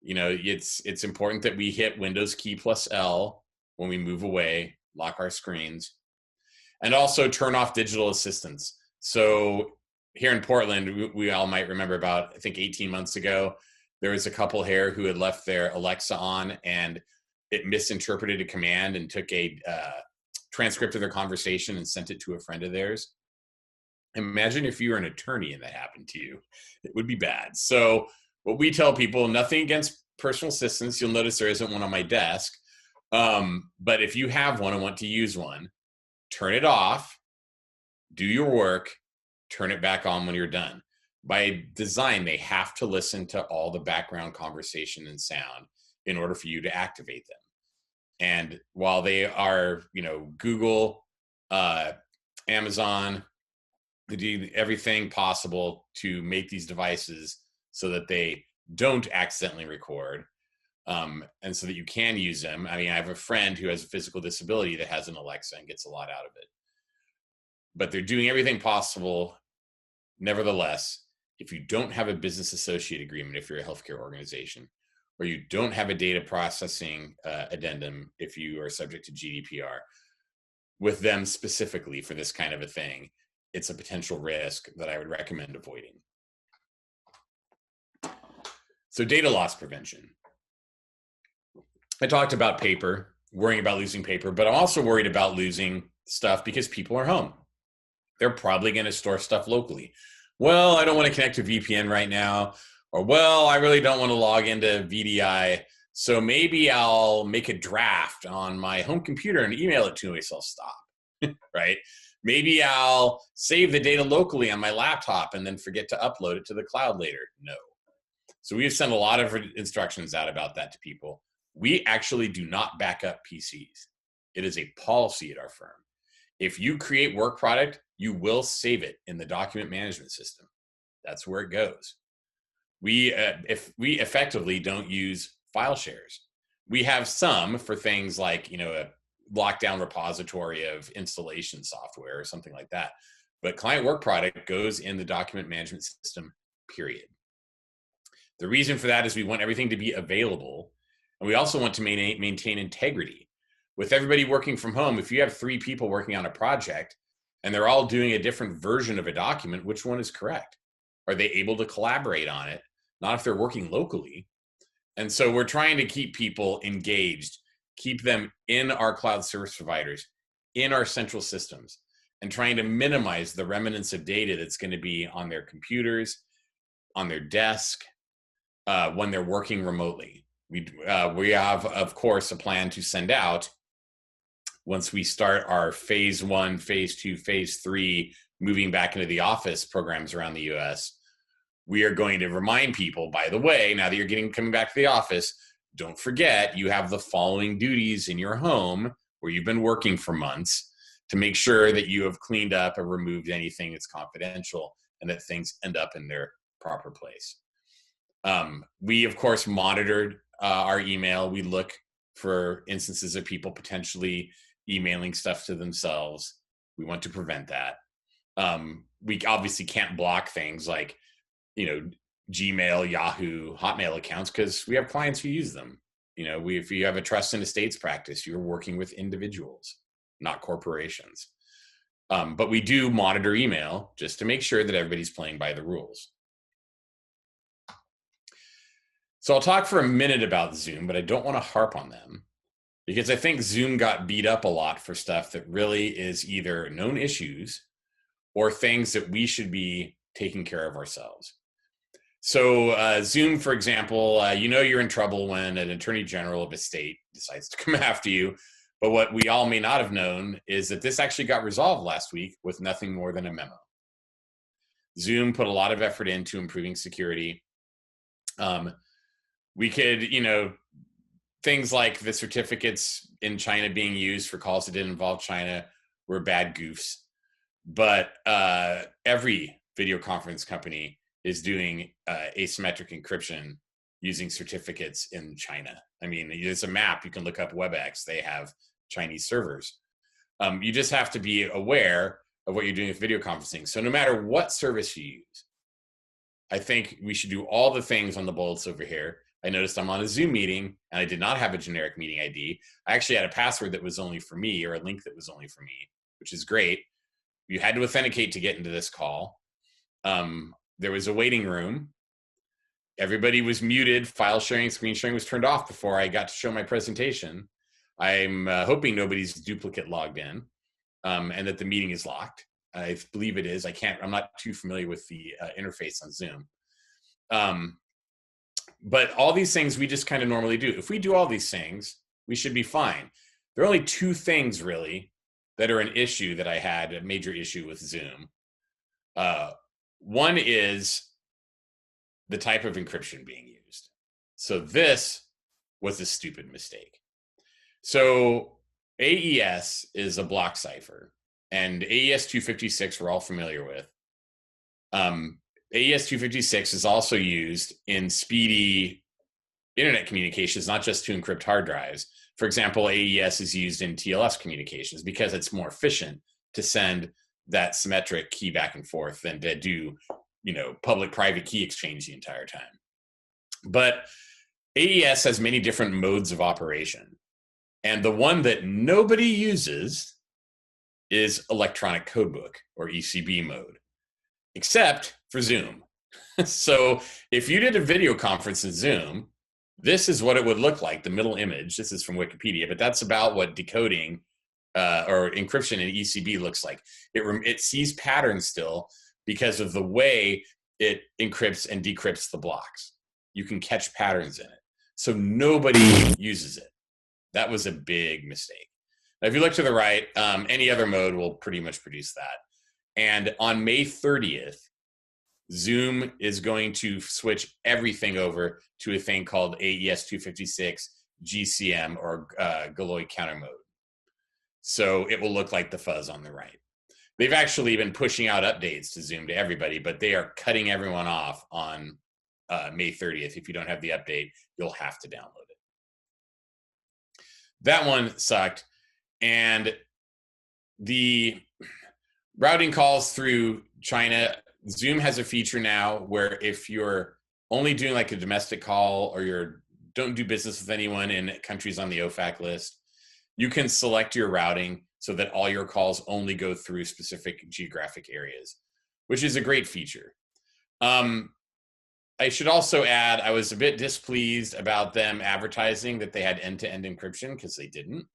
It's important that we hit Windows key plus L when we move away, lock our screens, and also turn off digital assistants. So here in Portland, we all might remember about, I think 18 months ago, there was a couple here who had left their Alexa on and it misinterpreted a command and took a transcript of their conversation and sent it to a friend of theirs. Imagine if you were an attorney and that happened to you. It would be bad. So what we tell people, nothing against personal assistants. You'll notice there isn't one on my desk. But if you have one and want to use one, turn it off, do your work, turn it back on when you're done. By design, they have to listen to all the background conversation and sound in order for you to activate them. And while they are, Google, Amazon, they do everything possible to make these devices so that they don't accidentally record, and so that you can use them. I have a friend who has a physical disability that has an Alexa and gets a lot out of it. But they're doing everything possible. Nevertheless, if you don't have a business associate agreement, if you're a healthcare organization, or you don't have a data processing addendum, if you are subject to GDPR, with them specifically for this kind of a thing, it's a potential risk that I would recommend avoiding. So data loss prevention. I talked about paper, worrying about losing paper, but I'm also worried about losing stuff because people are home. They're probably going to store stuff locally. Well, I don't want to connect to VPN right now. Or, well, I really don't want to log into VDI. So maybe I'll make a draft on my home computer and email it to me, so I'll stop. right? Maybe I'll save the data locally on my laptop and then forget to upload it to the cloud later. No. So we've sent a lot of instructions out about that to people. We actually do not back up PCs. It is a policy at our firm. If you create work product, you will save it in the document management system. That's where it goes. We effectively don't use file shares. We have some for things like, a lockdown repository of installation software or something like that. But client work product goes in the document management system, period. The reason for that is we want everything to be available. And we also want to maintain integrity. With everybody working from home, if you have 3 people working on a project and they're all doing a different version of a document, which one is correct? Are they able to collaborate on it? Not if they're working locally. And so we're trying to keep people engaged, keep them in our cloud service providers, in our central systems, and trying to minimize the remnants of data that's going to be on their computers, on their desk, when they're working remotely. We have, of course, a plan to send out, once we start our phase 1, phase 2, phase 3, moving back into the office programs around the US, we are going to remind people, by the way, now that you're coming back to the office, don't forget you have the following duties in your home where you've been working for months to make sure that you have cleaned up or removed anything that's confidential and that things end up in their proper place. We, of course, monitored our email. We look for instances of people potentially emailing stuff to themselves. We want to prevent that. We obviously can't block things like, Gmail, Yahoo, Hotmail accounts, because we have clients who use them. If you have a trust and estates practice, you're working with individuals, not corporations. But we do monitor email just to make sure that everybody's playing by the rules. So I'll talk for a minute about Zoom, but I don't want to harp on them because I think Zoom got beat up a lot for stuff that really is either known issues or things that we should be taking care of ourselves. So Zoom, for example, you're in trouble when an attorney general of a state decides to come after you. But what we all may not have known is that this actually got resolved last week with nothing more than a memo. Zoom put a lot of effort into improving security. We could, things like the certificates in China being used for calls that didn't involve China were bad goofs. But every video conference company is doing asymmetric encryption using certificates in China. I mean, there's a map. You can look up WebEx. They have Chinese servers. You just have to be aware of what you're doing with video conferencing. So no matter what service you use, I think we should do all the things on the bullets over here. I noticed I'm on a Zoom meeting and I did not have a generic meeting ID. I actually had a password that was only for me or a link that was only for me, which is great. You had to authenticate to get into this call. There was a waiting room. Everybody was muted. File sharing, screen sharing was turned off before I got to show my presentation. I'm hoping nobody's duplicate logged in and that the meeting is locked. I believe it is. I'm not too familiar with the interface on Zoom. But all these things we just kind of normally do. If we do all these things, we should be fine. There are only 2 things really that are an issue that I had, a major issue with Zoom. One is the type of encryption being used. So this was a stupid mistake. So AES is a block cipher, and AES 256 we're all familiar with. AES 256 is also used in speedy internet communications, not just to encrypt hard drives. For example, AES is used in TLS communications because it's more efficient to send that symmetric key back and forth than to do, public-private key exchange the entire time. But AES has many different modes of operation. And the one that nobody uses is electronic codebook or ECB mode, except for Zoom. So if you did a video conference in Zoom, this is what it would look like, the middle image. This is from Wikipedia, but that's about what decoding or encryption in ECB looks like. It sees patterns still because of the way it encrypts and decrypts the blocks. You can catch patterns in it. So nobody uses it. That was a big mistake. Now, if you look to the right, any other mode will pretty much produce that. And on May 30th, Zoom is going to switch everything over to a thing called AES 256 GCM, or Galloy counter mode. So it will look like the fuzz on the right. They've actually been pushing out updates to Zoom to everybody, but they are cutting everyone off on May 30th. If you don't have the update, you'll have to download it. That one sucked. And the routing calls through China, Zoom has a feature now where if you're only doing like a domestic call, or you don't do business with anyone in countries on the OFAC list, you can select your routing so that all your calls only go through specific geographic areas, which is a great feature. I should also add, I was a bit displeased about them advertising that they had end-to-end encryption, because they didn't.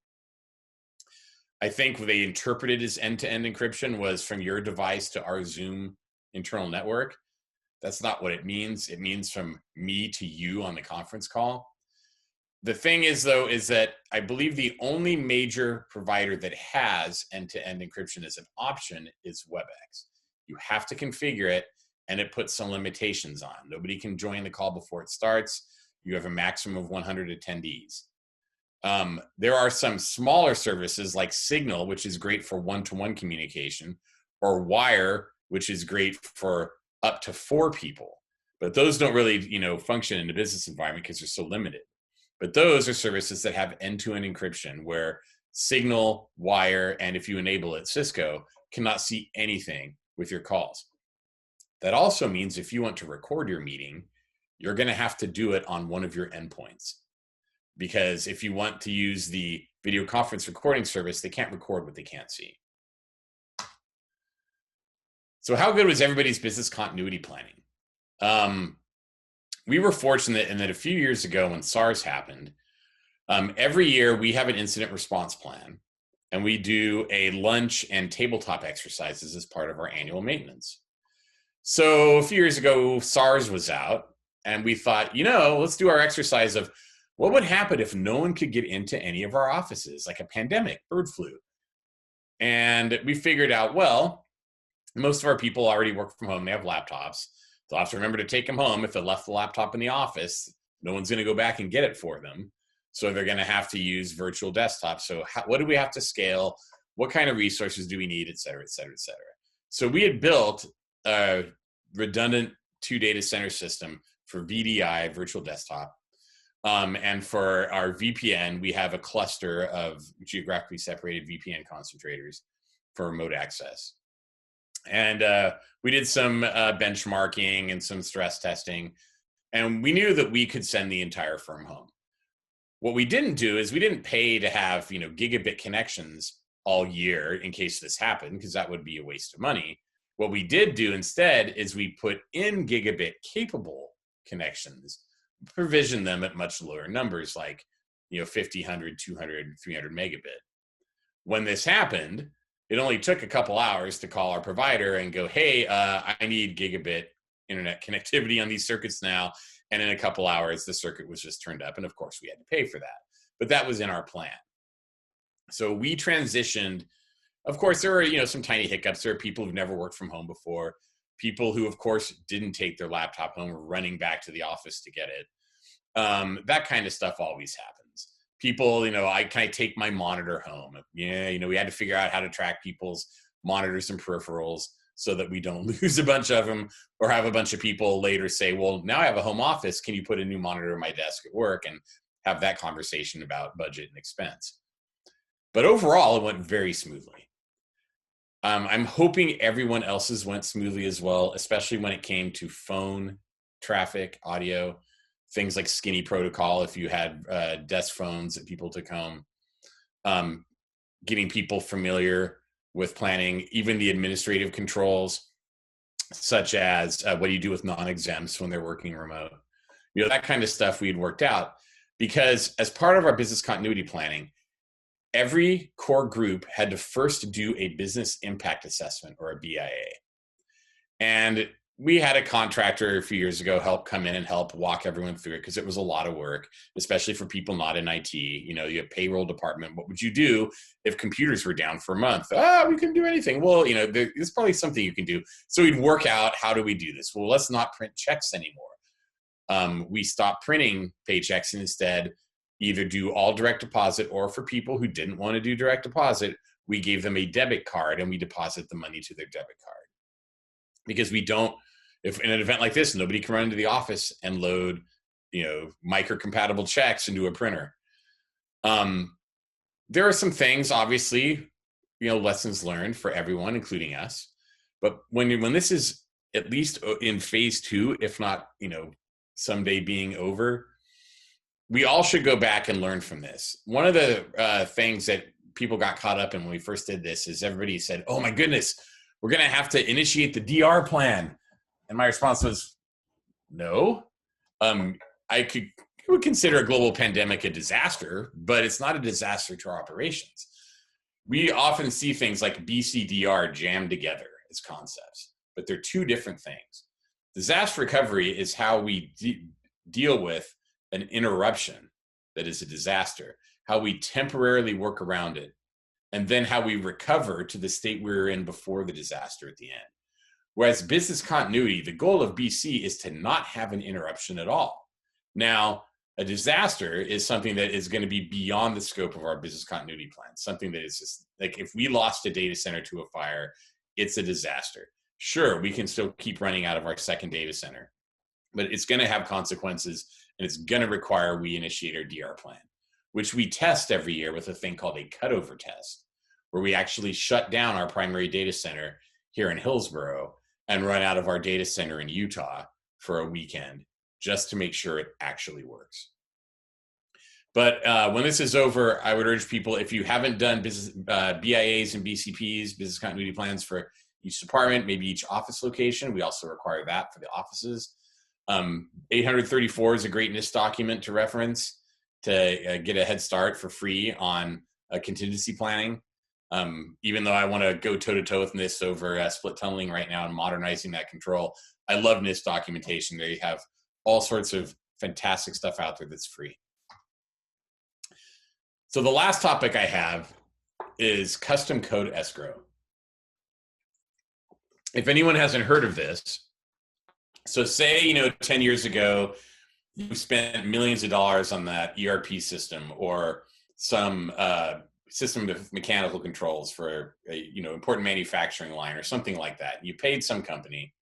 I think what they interpreted as end-to-end encryption was from your device to our Zoom internal network. That's not what it means. It means from me to you on the conference call. The thing is, though, is that I believe the only major provider that has end-to-end encryption as an option is WebEx. You have to configure it, and it puts some limitations on. Nobody can join the call before it starts. You have a maximum of 100 attendees. There are some smaller services like Signal, which is great for one-to-one communication, or Wire, which is great for up to 4 people. But those don't really, function in a business environment because they're so limited. But those are services that have end-to-end encryption, where Signal, Wire, and if you enable it, Cisco, cannot see anything with your calls. That also means if you want to record your meeting, you're going to have to do it on one of your endpoints. Because if you want to use the video conference recording service, they can't record what they can't see. So how good was everybody's business continuity planning? We were fortunate in that a few years ago when SARS happened, every year we have an incident response plan, and we do a lunch and tabletop exercises as part of our annual maintenance. So a few years ago, SARS was out, and we thought, let's do our exercise of what would happen if no one could get into any of our offices, like a pandemic, bird flu. And we figured out, well, most of our people already work from home. They have laptops. They'll have to remember to take them home. If they left the laptop in the office, no one's going to go back and get it for them. So they're going to have to use virtual desktops. So what do we have to scale? What kind of resources do we need, et cetera, et cetera, et cetera. So we had built a redundant 2 data center system for VDI, virtual desktop. And for our VPN, we have a cluster of geographically separated VPN concentrators for remote access. And we did some benchmarking and some stress testing, and we knew that we could send the entire firm home. What we didn't do is we didn't pay to have gigabit connections all year in case this happened, because that would be a waste of money. What we did do instead is we put in gigabit capable connections, provision them at much lower numbers, like 50, 100, 200, 300 megabit. When this happened, it only took a couple hours to call our provider and go, hey, I need gigabit internet connectivity on these circuits now. And in a couple hours, the circuit was just turned up. And of course, we had to pay for that. But that was in our plan. So we transitioned. Of course, there were some tiny hiccups. There are people who've never worked from home before. People who, of course, didn't take their laptop home, were running back to the office to get it. That kind of stuff always happens. People, can I take my monitor home? Yeah, we had to figure out how to track people's monitors and peripherals so that we don't lose a bunch of them, or have a bunch of people later say, well, now I have a home office. Can you put a new monitor on my desk at work? And have that conversation about budget and expense. But overall, it went very smoothly. I'm hoping everyone else's went smoothly as well, especially when it came to phone traffic, audio, things like skinny protocol. If you had desk phones that people took home, getting people familiar with planning, even the administrative controls, such as what do you do with non-exempts when they're working remote? That kind of stuff we had worked out, because as part of our business continuity planning, every core group had to first do a business impact assessment, or a BIA. And we had a contractor a few years ago help come in and help walk everyone through it because it was a lot of work, especially for people not in IT. You know, you have payroll department. What would you do if computers were down for a month? We couldn't do anything. Well, you know, there's probably something you can do. So we'd work out, how do we do this? Well, let's not print checks anymore. We stopped printing paychecks and instead either do all direct deposit, or for people who didn't want to do direct deposit, we gave them a debit card and we deposit the money to their debit card. Because we don't, if in an event like this, nobody can run into the office and load, you know, micro-compatible checks into a printer. There are some things, obviously, you know, lessons learned for everyone, including us. But when this is at least in phase 2, if not, you know, someday being over, we all should go back and learn from this. One of the things that people got caught up in when we first did this is everybody said, "Oh my goodness, we're going to have to initiate the DR plan." And my response was, no. I would consider a global pandemic a disaster, but it's not a disaster to our operations. We often see things like BCDR jammed together as concepts, but they're two different things. Disaster recovery is how we deal with an interruption that is a disaster, how we temporarily work around it, and then how we recover to the state we were in before the disaster at the end. Whereas business continuity, the goal of BC is to not have an interruption at all. Now, a disaster is something that is going to be beyond the scope of our business continuity plan, something that is just like if we lost a data center to a fire, it's a disaster. Sure, we can still keep running out of our second data center, but it's going to have consequences and it's going to require we initiate our DR plan, which we test every year with a thing called a cutover test, where we actually shut down our primary data center here in Hillsboro and run out of our data center in Utah for a weekend just to make sure it actually works. But when this is over, I would urge people, if you haven't done BIAs and BCPs, business continuity plans for each department, maybe each office location, we also require that for the offices. 834 is a great NIST document to reference to get a head start for free on contingency planning. Even though I want to go toe-to-toe with NIST over split tunneling right now and modernizing that control, I love NIST documentation. They have all sorts of fantastic stuff out there that's free. So the last topic I have is custom code escrow. If anyone hasn't heard of this, so say, you know, 10 years ago, you spent millions of dollars on that ERP system or some system of mechanical controls for a, you know, important manufacturing line or something like that. You paid some company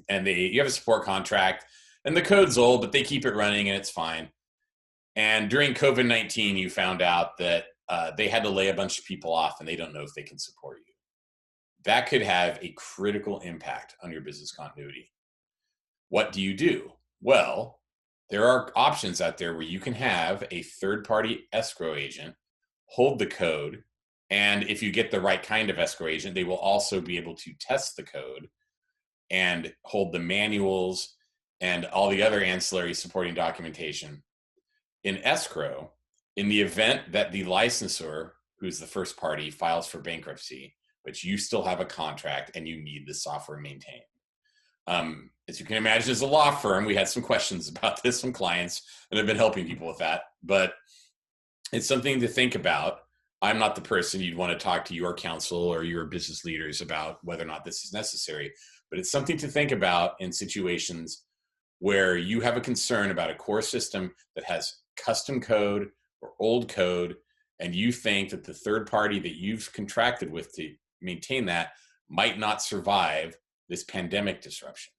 and you have a support contract and the code's old, but they keep it running and it's fine. And during COVID-19, you found out that they had to lay a bunch of people off and they don't know if they can support you. That could have a critical impact on your business continuity. What do you do? Well, there are options out there where you can have a third-party escrow agent hold the code, and if you get the right kind of escrow agent, they will also be able to test the code and hold the manuals and all the other ancillary supporting documentation. In escrow, in the event that the licensor, who's the first party, files for bankruptcy, but you still have a contract and you need the software maintained. As you can imagine, as a law firm, we had some questions about this from clients and have been helping people with that, but it's something to think about. I'm not the person you'd want to talk to your counsel or your business leaders about whether or not this is necessary, but it's something to think about in situations where you have a concern about a core system that has custom code or old code, and you think that the third party that you've contracted with to maintain that might not survive this pandemic disruption.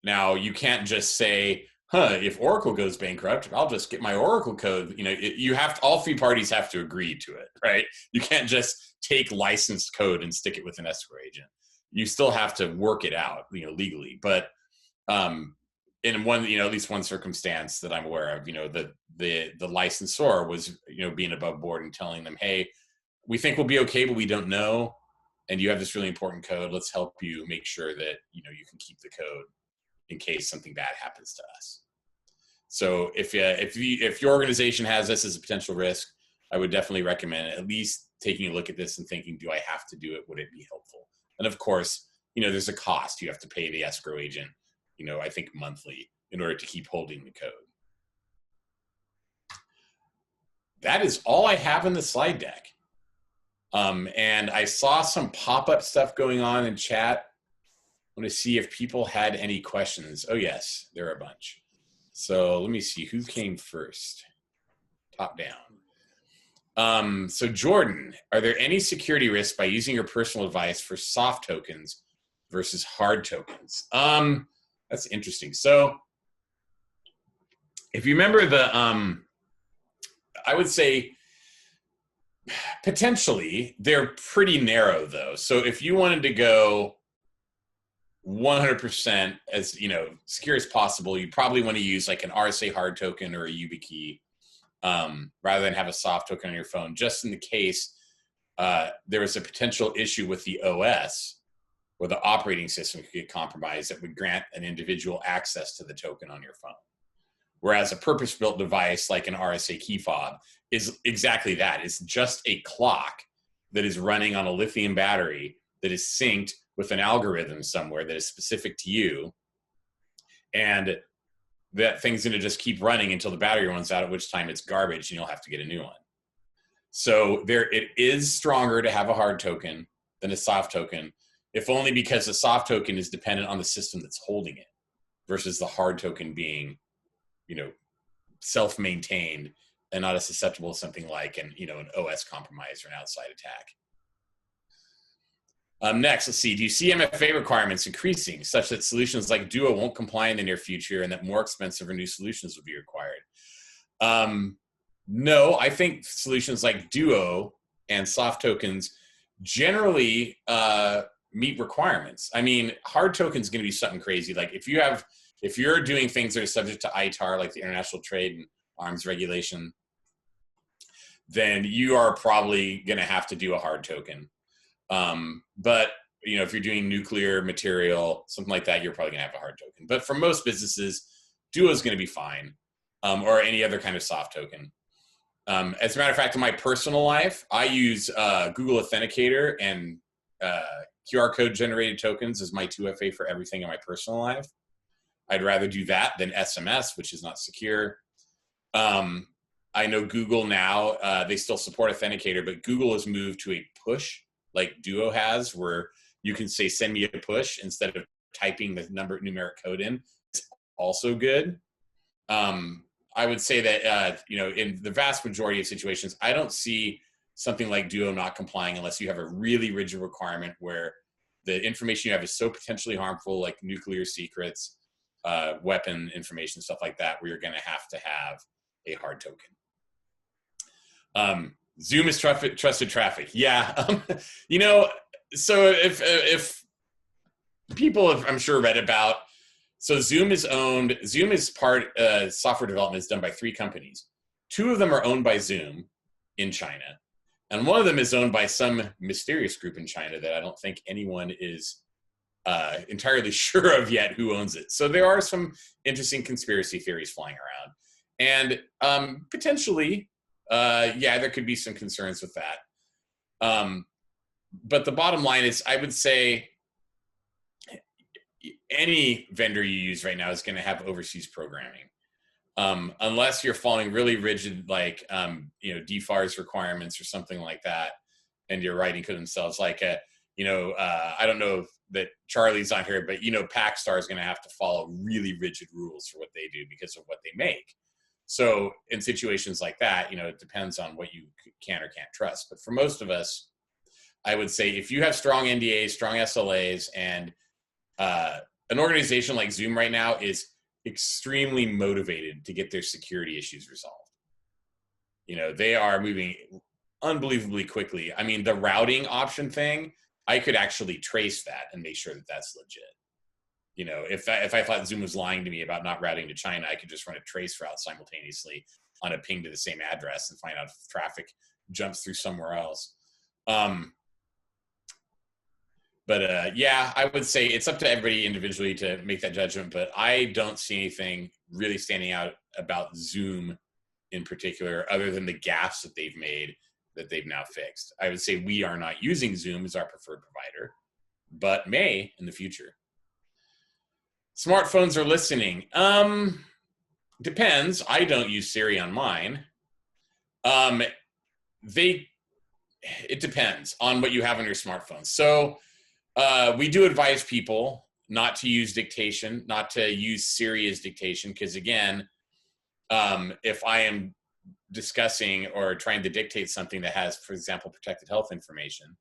Now, you can't just say, if Oracle goes bankrupt, I'll just get my Oracle code. You know, you have to, all three parties have to agree to it, right? You can't just take licensed code and stick it with an escrow agent. You still have to work it out, you know, legally. But in one, you know, at least one circumstance that I'm aware of, you know, the licensor was, you know, being above board and telling them, hey, we think we'll be okay, but we don't know. And you have this really important code. Let's help you make sure that, you know, you can keep the code in case something bad happens to us. So if your organization has this as a potential risk, I would definitely recommend at least taking a look at this and thinking, do I have to do it? Would it be helpful? And of course, there's a cost. You have to pay the escrow agent, I think monthly in order to keep holding the code. That is all I have in the slide deck. And I saw some pop-up stuff going on in chat. I want to see if people had any questions. Oh yes, there are a bunch. So let me see who came first. Top down. So Jordan, are there any security risks by using your personal device for soft tokens versus hard tokens? That's interesting. So if you remember I would say potentially they're pretty narrow though. So if you wanted to go 100% as secure as possible, you probably want to use like an RSA hard token or a YubiKey rather than have a soft token on your phone, just in the case there was a potential issue with the OS or the operating system could get compromised that would grant an individual access to the token on your phone. Whereas a purpose-built device like an RSA key fob is exactly that. It's just a clock that is running on a lithium battery that is synced with an algorithm somewhere that is specific to you, and that thing's going to just keep running until the battery runs out, at which time it's garbage and you'll have to get a new one. So it is stronger to have a hard token than a soft token, if only because the soft token is dependent on the system that's holding it versus the hard token being, self-maintained and not as susceptible to something like an OS compromise or an outside attack. Next, let's see. Do you see MFA requirements increasing such that solutions like Duo won't comply in the near future and that more expensive or new solutions will be required? No, I think solutions like Duo and soft tokens generally meet requirements. I mean, hard token is going to be something crazy. Like if you're doing things that are subject to ITAR, like the International Trade and Arms Regulation, then you are probably going to have to do a hard token. But if you're doing nuclear material, something like that, you're probably gonna have a hard token. But for most businesses, Duo is gonna be fine, or any other kind of soft token. As a matter of fact, in my personal life, I use Google Authenticator and QR code generated tokens as my 2FA for everything in my personal life. I'd rather do that than SMS, which is not secure. I know Google now, they still support Authenticator, but Google has moved to a push like Duo has, where you can say, send me a push instead of typing the numeric code in. It's also good. I would say that, in the vast majority of situations, I don't see something like Duo not complying unless you have a really rigid requirement where the information you have is so potentially harmful, like nuclear secrets, weapon information, stuff like that, where you're gonna have a hard token. Zoom is trusted traffic. Yeah. So if people have, I'm sure, read about, so Zoom is part, software development is done by 3 companies. 2 of them are owned by Zoom in China. And one of them is owned by some mysterious group in China that I don't think anyone is entirely sure of yet who owns it. So there are some interesting conspiracy theories flying around. And potentially, there could be some concerns with that. But the bottom line is, I would say any vendor you use right now is going to have overseas programming. Unless you're following really rigid, like, DFARS requirements or something like that, and you're writing code themselves, like, I don't know if that Charlie's on here, but, Packstar is going to have to follow really rigid rules for what they do because of what they make. So in situations like that, it depends on what you can or can't trust. But for most of us, I would say if you have strong NDAs, strong SLAs, and an organization like Zoom right now is extremely motivated to get their security issues resolved. They are moving unbelievably quickly. I mean, the routing option thing, I could actually trace that and make sure that that's legit. If I thought Zoom was lying to me about not routing to China, I could just run a trace route simultaneously on a ping to the same address and find out if traffic jumps through somewhere else. I would say it's up to everybody individually to make that judgment, but I don't see anything really standing out about Zoom in particular, other than the gaffes that they've made that they've now fixed. I would say we are not using Zoom as our preferred provider. but may in the future. Smartphones are listening. Depends. I don't use Siri on mine. It depends on what you have on your smartphone. So we do advise people not to use dictation, not to use Siri as dictation, because again, if I am discussing or trying to dictate something that has, for example, protected health information,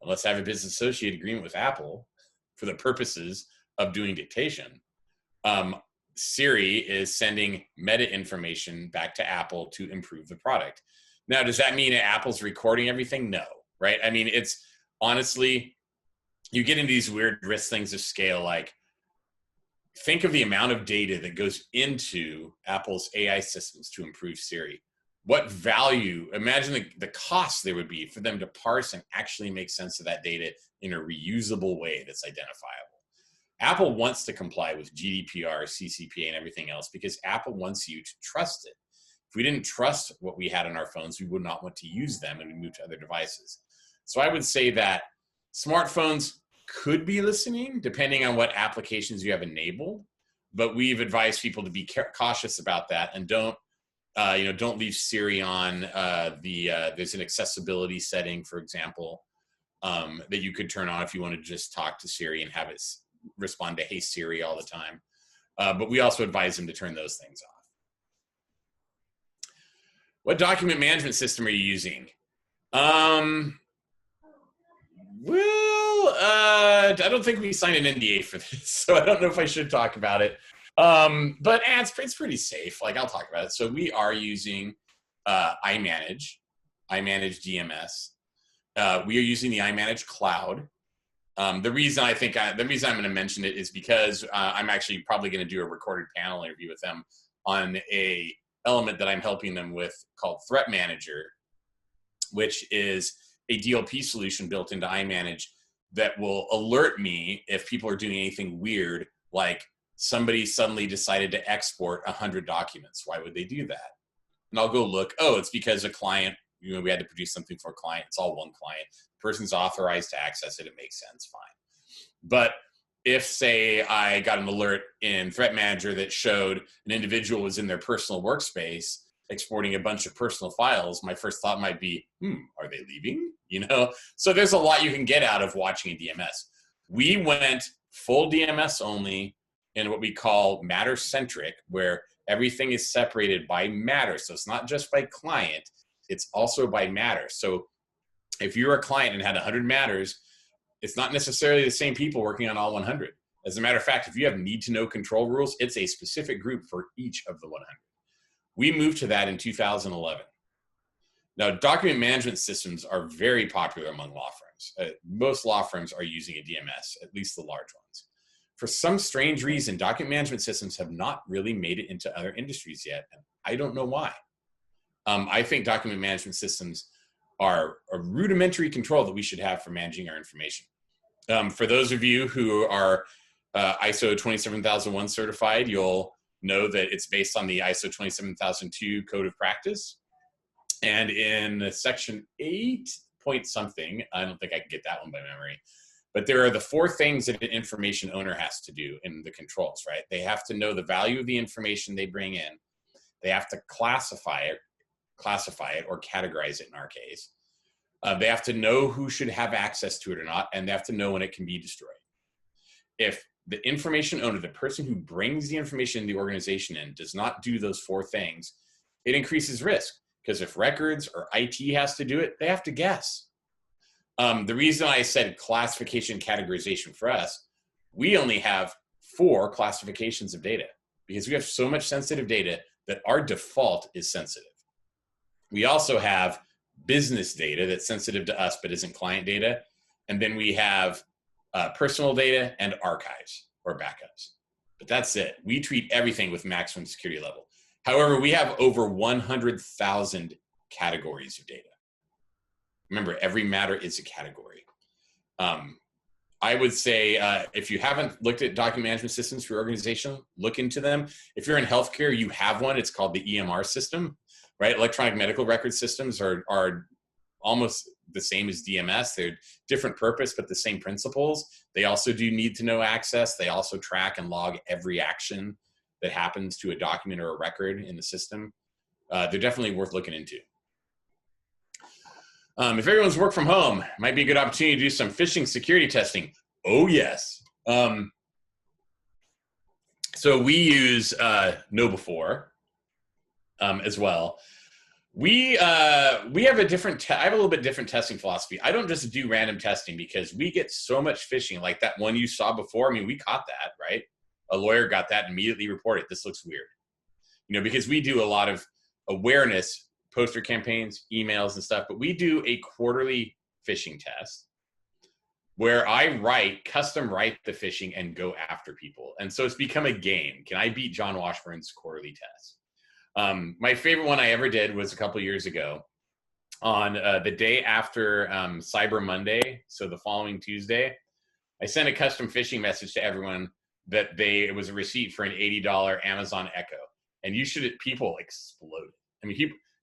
unless I have a business associate agreement with Apple for the purposes of doing dictation, Siri is sending meta information back to Apple to improve the product. Now, does that mean that Apple's recording everything? No, right? I mean, it's honestly, you get into these weird risk things of scale, like think of the amount of data that goes into Apple's AI systems to improve Siri. What value, imagine the cost there would be for them to parse and actually make sense of that data in a reusable way that's identifiable. Apple wants to comply with GDPR, CCPA, and everything else because Apple wants you to trust it. If we didn't trust what we had on our phones, we would not want to use them and we move to other devices. So I would say that smartphones could be listening depending on what applications you have enabled, but we've advised people to be cautious about that and don't leave Siri on. There's an accessibility setting, for example, that you could turn on if you want to just talk to Siri and have it respond to "Hey Siri" all the time. But we also advise them to turn those things off. What document management system are you using? I don't think we signed an NDA for this, so I don't know if I should talk about it. But it's pretty safe. Like, I'll talk about it. So we are using iManage DMS. We are using the iManage Cloud. The reason I'm going to mention it is because I'm actually probably going to do a recorded panel interview with them on a element that I'm helping them with called Threat Manager, which is a DLP solution built into iManage that will alert me if people are doing anything weird, like somebody suddenly decided to export 100 documents. Why would they do that? And I'll go look, it's because a client, we had to produce something for a client. It's all one client. The person's authorized to access it. It makes sense, fine. But if, say, I got an alert in Threat Manager that showed an individual was in their personal workspace exporting a bunch of personal files, my first thought might be, are they leaving? So there's a lot you can get out of watching a DMS. We went full DMS only in what we call matter-centric, where everything is separated by matter. So it's not just by client, it's also by matter. So if you're a client and had 100 matters, it's not necessarily the same people working on all 100. As a matter of fact, if you have need-to-know control rules, it's a specific group for each of the 100. We moved to that in 2011. Now, document management systems are very popular among law firms. Most law firms are using a DMS, at least the large ones. For some strange reason, document management systems have not really made it into other industries yet, and I don't know why. I think document management systems are a rudimentary control that we should have for managing our information. For those of you who are ISO 27001 certified, you'll know that it's based on the ISO 27002 Code of Practice. And in section 8 point something, I don't think I can get that one by memory, but there are the 4 things that an information owner has to do in the controls, right? They have to know the value of the information they bring in. They have to classify it or categorize it in our case. They have to know who should have access to it or not, and they have to know when it can be destroyed. If the information owner, the person who brings the information in the organization in, does not do those 4 things, it increases risk. Because if records or IT has to do it, they have to guess. The reason I said classification categorization for us, we only have 4 classifications of data because we have so much sensitive data that our default is sensitive. We also have business data that's sensitive to us but isn't client data. And then we have personal data and archives or backups. But that's it. We treat everything with maximum security level. However, we have over 100,000 categories of data. Remember, every matter is a category. I would say if you haven't looked at document management systems for your organization, look into them. If you're in healthcare, you have one. It's called the EMR system, right? Electronic medical record systems are almost the same as DMS. They're different purpose, but the same principles. They also do need to know access. They also track and log every action that happens to a document or a record in the system. They're definitely worth looking into. If everyone's work from home, might be a good opportunity to do some phishing security testing. Oh, yes. So we use KnowBe4 as well. We have a different, I have a little bit different testing philosophy. I don't just do random testing because we get so much phishing, like that one you saw before. I mean, we caught that, right? A lawyer got that and immediately reported, this looks weird. You know, because we do a lot of awareness, poster campaigns, emails and stuff, but we do a quarterly phishing test where I custom write the phishing and go after people. And so it's become a game. Can I beat Jon Washburn's quarterly test? My favorite one I ever did was a couple years ago on the day after Cyber Monday. So the following Tuesday, I sent a custom phishing message to everyone that it was a receipt for an $80 Amazon Echo. And people exploded. I mean,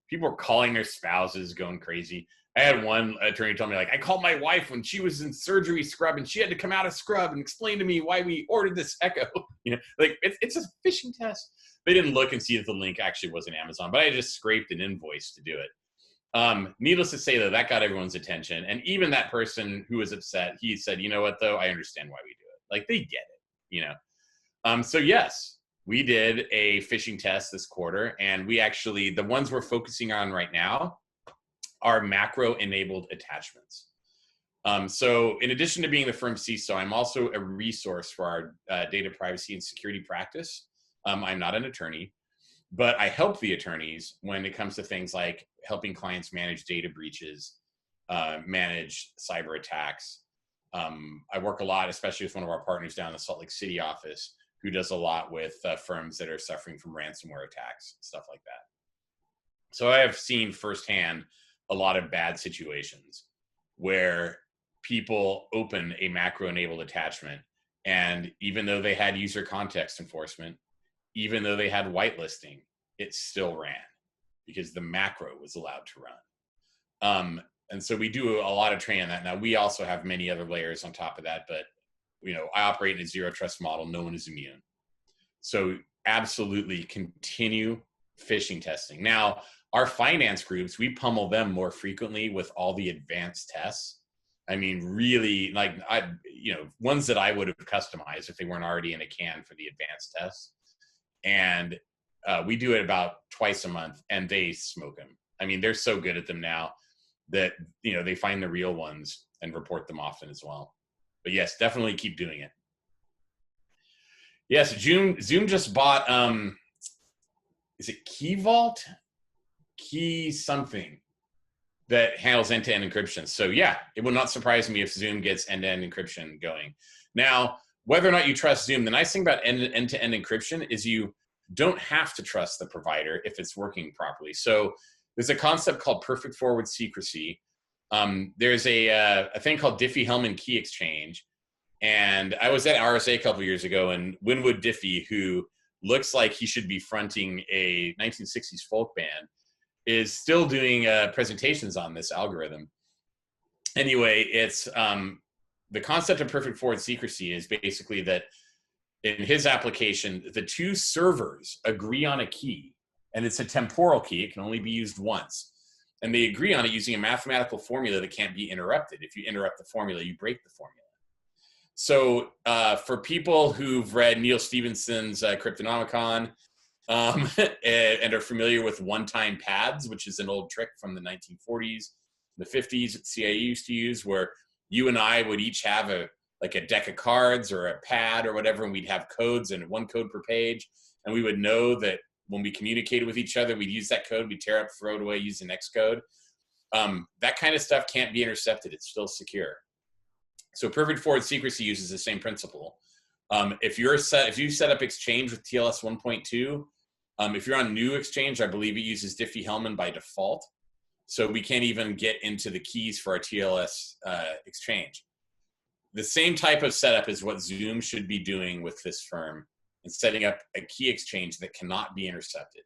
people were calling their spouses, going crazy. I had one attorney tell me, like, I called my wife when she was in surgery scrub and she had to come out of scrub and explain to me why we ordered this Echo. You know, like it's a phishing test. They didn't look and see that the link actually was in Amazon, but I just scraped an invoice to do it. Needless to say, though, that got everyone's attention. And even that person who was upset, he said, you know what, though, I understand why we do it. Like, they get it, you know. So yes, we did a phishing test this quarter, and we actually, the ones we're focusing on right now are macro-enabled attachments. So in addition to being the firm CISO, I'm also a resource for our data privacy and security practice. I'm not an attorney, but I help the attorneys when it comes to things like helping clients manage data breaches, manage cyber attacks. I work a lot, especially with one of our partners down in the Salt Lake City office, who does a lot with firms that are suffering from ransomware attacks, stuff like that. So I have seen firsthand a lot of bad situations where people open a macro-enabled attachment, and even though they had user context enforcement, even though they had whitelisting, it still ran because the macro was allowed to run. And so we do a lot of training on that. Now, we also have many other layers on top of that, but you know, I operate in a zero trust model. No one is immune. So absolutely continue phishing testing. Now, our finance groups, we pummel them more frequently with all the advanced tests. I mean, really, like, ones that I would have customized if they weren't already in a can for the advanced tests. And we do it about twice a month, and they smoke them. I mean, they're so good at them now that, you know, they find the real ones and report them often as well. But yes, definitely keep doing it. Yes, Zoom just bought, is it Key Vault? Key something that handles end-to-end encryption. So yeah, it will not surprise me if Zoom gets end-to-end encryption going. Now, whether or not you trust Zoom, the nice thing about end-to-end encryption is you don't have to trust the provider if it's working properly. So there's a concept called perfect forward secrecy. There's a thing called Diffie-Hellman key exchange. And I was at RSA a couple of years ago, and Winwood Diffie, who looks like he should be fronting a 1960s folk band, is still doing presentations on this algorithm. Anyway, it's the concept of perfect forward secrecy is basically that in his application, the two servers agree on a key, and it's a temporal key. It can only be used once. And they agree on it using a mathematical formula that can't be interrupted. If you interrupt the formula, you break the formula. So for people who've read Neil Stephenson's Cryptonomicon and are familiar with one-time pads, which is an old trick from the 1940s, the 50s that CIA used to use, where you and I would each have a deck of cards or a pad or whatever, and we'd have codes and one code per page. And we would know that when we communicated with each other, we'd use that code, we'd tear up, throw it away, use the next code. That kind of stuff can't be intercepted. It's still secure. So perfect forward secrecy uses the same principle. If you set up Exchange with TLS 1.2, if you're on new Exchange, I believe it uses Diffie-Hellman by default. So we can't even get into the keys for our TLS Exchange. The same type of setup is what Zoom should be doing with this firm and setting up a key exchange that cannot be intercepted.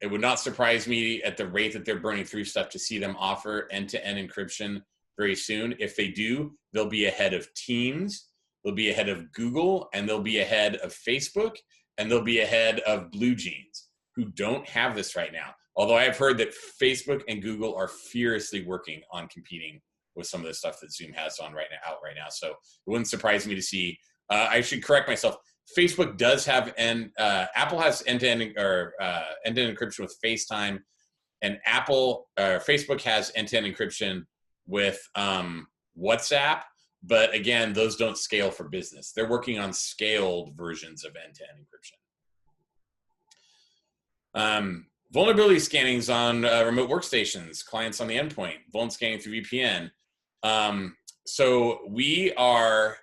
It would not surprise me at the rate that they're burning through stuff to see them offer end-to-end encryption very soon. If they do, they'll be ahead of Teams, they'll be ahead of Google, and they'll be ahead of Facebook, and they'll be ahead of Blue Jeans, who don't have this right now. Although I have heard that Facebook and Google are furiously working on competing with some of the stuff that Zoom has out right now. So it wouldn't surprise me to see. I should correct myself. Facebook does have, and Apple has end-to-end encryption with FaceTime, and Facebook has end-to-end encryption with WhatsApp. But again, those don't scale for business. They're working on scaled versions of end-to-end encryption. Vulnerability scannings on remote workstations, clients on the endpoint, vuln scanning through VPN. So we are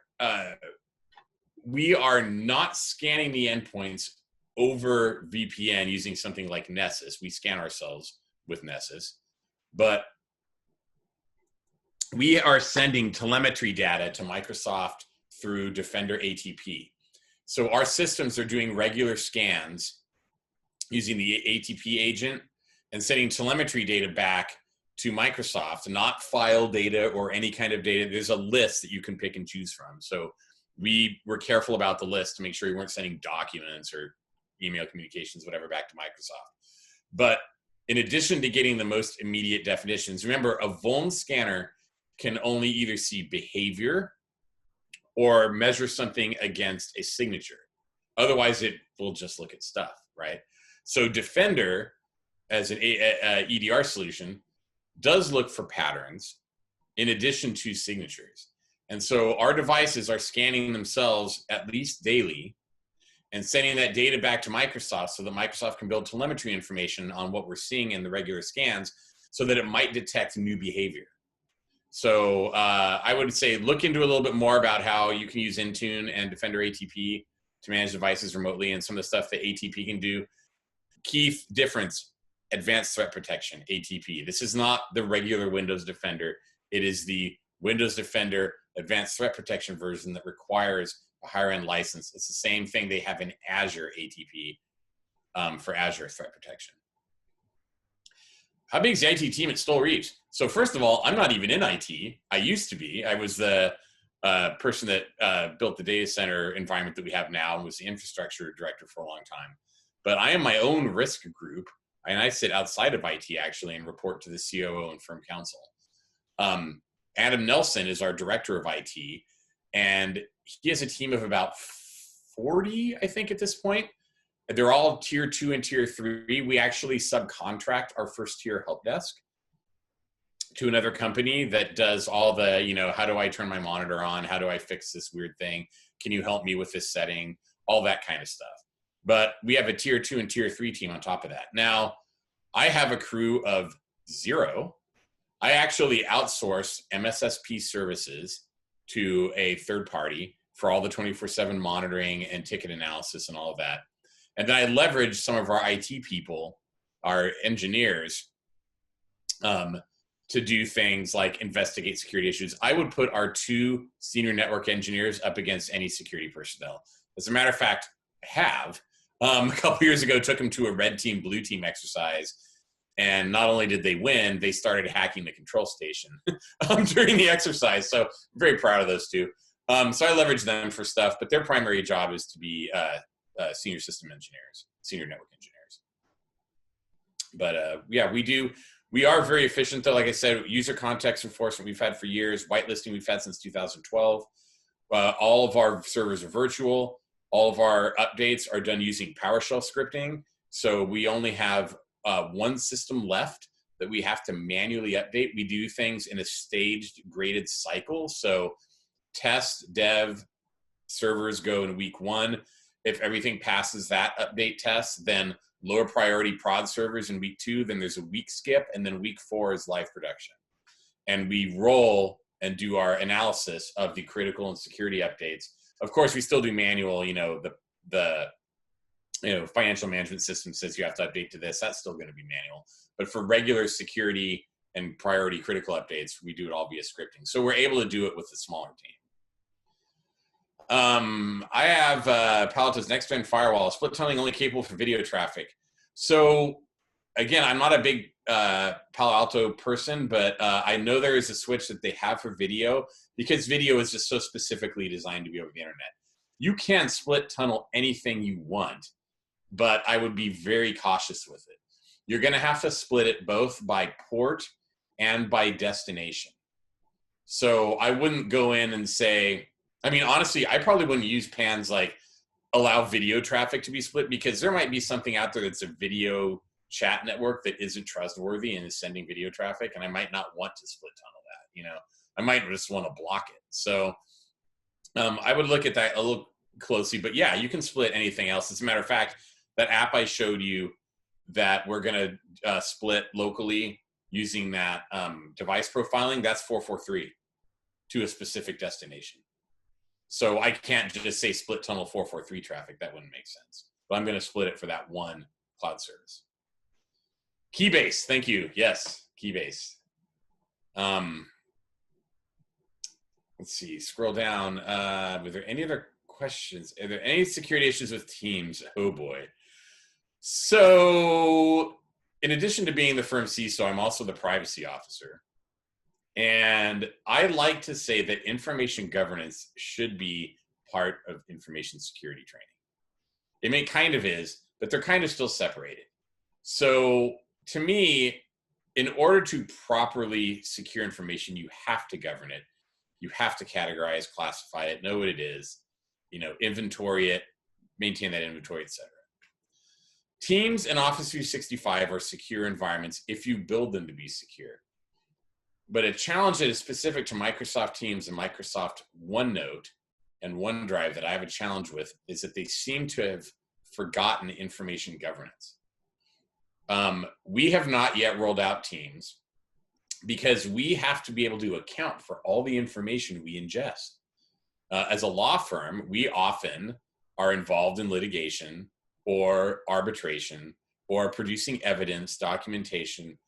not scanning the endpoints over VPN using something like Nessus. We scan ourselves with Nessus, but we are sending telemetry data to Microsoft through Defender ATP. So our systems are doing regular scans using the ATP agent and sending telemetry data back to Microsoft, not file data or any kind of data. There's a list that you can pick and choose from. So we were careful about the list to make sure we weren't sending documents or email communications, whatever, back to Microsoft. But in addition to getting the most immediate definitions, remember, a vuln scanner can only either see behavior or measure something against a signature. Otherwise, it will just look at stuff, right? So Defender, as an EDR solution, does look for patterns in addition to signatures. And so our devices are scanning themselves at least daily and sending that data back to Microsoft so that Microsoft can build telemetry information on what we're seeing in the regular scans so that it might detect new behavior. So I would say look into a little bit more about how you can use Intune and Defender ATP to manage devices remotely and some of the stuff that ATP can do. Key difference, advanced threat protection, ATP. This is not the regular Windows Defender. It is the Windows Defender advanced threat protection version that requires a higher end license. It's the same thing they have in Azure ATP for Azure threat protection. How big is the IT team at Stoel Rives? So first of all, I'm not even in IT. I used to be. I was the person that built the data center environment that we have now and was the infrastructure director for a long time. But I am my own risk group, and I sit outside of IT actually and report to the COO and firm counsel. Adam Nelson is our director of IT, and he has a team of about 40, I think, at this point. They're all tier 2 and tier 3. We actually subcontract our first tier help desk to another company that does all the, how do I turn my monitor on? How do I fix this weird thing? Can you help me with this setting? All that kind of stuff. But we have a tier 2 and tier 3 team on top of that. Now, I have a crew of 0. I actually outsource MSSP services to a third party for all the 24/7 monitoring and ticket analysis and all of that. And then I leverage some of our IT people, our engineers, to do things like investigate security issues. I would put our 2 senior network engineers up against any security personnel. As a matter of fact, I have. A couple years ago, took them to a red team, blue team exercise. And not only did they win, they started hacking the control station during the exercise. So I'm very proud of those 2. So I leverage them for stuff, but their primary job is to be senior system engineers, senior network engineers. But yeah, we are very efficient though. Like I said, user context enforcement we've had for years, whitelisting we've had since 2012. All of our servers are virtual. All of our updates are done using PowerShell scripting. So we only have one system left that we have to manually update. We do things in a staged, graded cycle. So test, dev, servers go in week 1. If everything passes that update test, then lower priority prod servers in week 2, then there's a week skip, and then week 4 is live production. And we roll and do our analysis of the critical and security updates. Of course, we still do manual, the financial management system says you have to update to this. That's still going to be manual. But for regular security and priority critical updates, we do it all via scripting. So we're able to do it with a smaller team. I have Palo Alto's next-gen firewall, split tunneling only capable for video traffic. So again, I'm not a big Palo Alto person, but I know there is a switch that they have for video because video is just so specifically designed to be over the internet. You can split tunnel anything you want, but I would be very cautious with it. You're going to have to split it both by port and by destination. So I wouldn't go in and say, I mean, honestly, I probably wouldn't use PANs like allow video traffic to be split, because there might be something out there that's a video chat network that isn't trustworthy and is sending video traffic, and I might not want to split tunnel that, you know. I might just want to block it. So I would look at that a little closely, but yeah, you can split anything else. As a matter of fact, that app I showed you that we're going to split locally using that device profiling, that's 443 to a specific destination. So I can't just say split tunnel 443 traffic. That wouldn't make sense. But I'm going to split it for that one cloud service. Keybase, thank you. Yes, Keybase. Let's see, scroll down. Were there any other questions? Are there any security issues with Teams? Oh boy. So in addition to being the firm CISO, I'm also the privacy officer. And I like to say that information governance should be part of information security training. It may kind of is, but they're kind of still separated. So to me, in order to properly secure information, you have to govern it. You have to categorize, classify it, know what it is, you know, inventory it, maintain that inventory, etc. Teams and Office 365 are secure environments if you build them to be secure. But a challenge that is specific to Microsoft Teams and Microsoft OneNote and OneDrive that I have a challenge with is that they seem to have forgotten information governance. We have not yet rolled out Teams because we have to be able to account for all the information we ingest. As a law firm, we often are involved in litigation or arbitration or producing evidence, documentation,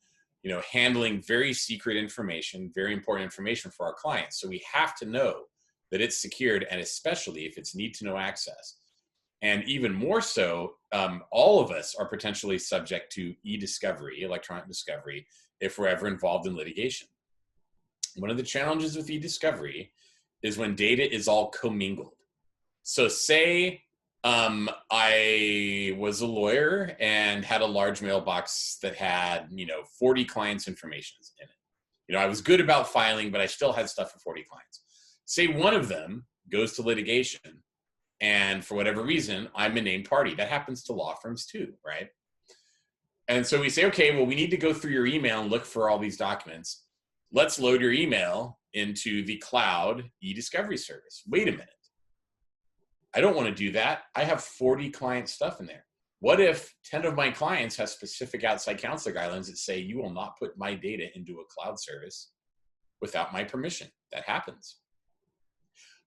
you know, handling very secret information, very important information for our clients. So we have to know that it's secured, and especially if it's need to know access. And even more so, all of us are potentially subject to e-discovery, electronic discovery, if we're ever involved in litigation. One of the challenges with e-discovery is when data is all commingled. So say I was a lawyer and had a large mailbox that had, 40 clients' information in it. I was good about filing, but I still had stuff for 40 clients. Say one of them goes to litigation, and for whatever reason, I'm a named party. That happens to law firms too, right? And so we say, okay, well, we need to go through your email and look for all these documents. Let's load your email into the cloud e-discovery service. Wait a minute. I don't want to do that. I have 40 client stuff in there. What if 10 of my clients have specific outside counsel guidelines that say you will not put my data into a cloud service without my permission? That happens.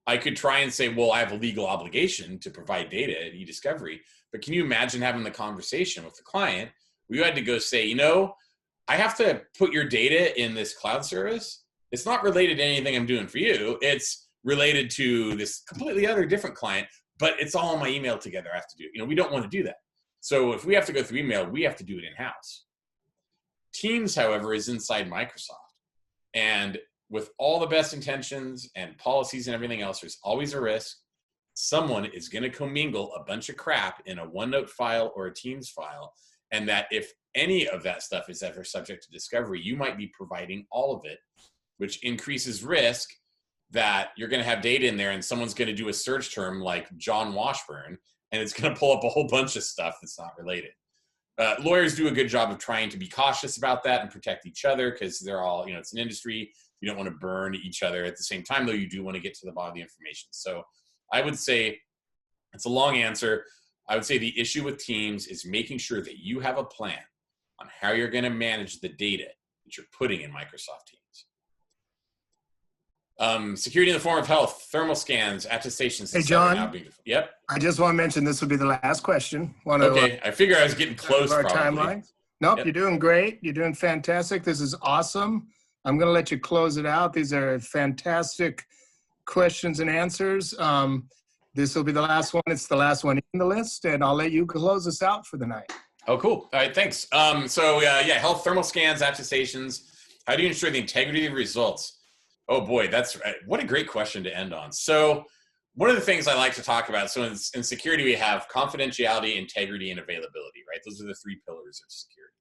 I could try and say, well, I have a legal obligation to provide data at e-discovery, but can you imagine having the conversation with the client? We had to go say, I have to put your data in this cloud service. It's not related to anything I'm doing for you. It's related to this completely other different client, but it's all in my email together. I have to do, we don't want to do that. So if we have to go through email, we have to do it in-house. Teams, however, is inside Microsoft. And with all the best intentions and policies and everything else, there's always a risk. Someone is going to commingle a bunch of crap in a OneNote file or a Teams file. And that if any of that stuff is ever subject to discovery, you might be providing all of it, which increases risk that you're going to have data in there and someone's going to do a search term like Jon Washburn, and it's going to pull up a whole bunch of stuff that's not related. Lawyers do a good job of trying to be cautious about that and protect each other because they're all, it's an industry. You don't want to burn each other. At the same time, though, you do want to get to the bottom of the information. So I would say, it's a long answer. I would say the issue with Teams is making sure that you have a plan on how you're going to manage the data that you're putting in Microsoft Teams. Security in the form of health, thermal scans, attestations. Hey, John. Yep. I just want to mention this will be the last question. Okay. I figure I was getting close. Our timeline. Nope. Yep. You're doing great. You're doing fantastic. This is awesome. I'm going to let you close it out. These are fantastic questions and answers. This will be the last one. It's the last one in the list, and I'll let you close us out for the night. Oh, cool. All right, thanks. Yeah, health thermal scans, attestations. How do you ensure the integrity of results? Oh boy, that's what a great question to end on. So one of the things I like to talk about, so in security, we have confidentiality, integrity, and availability, right? Those are the three pillars of security.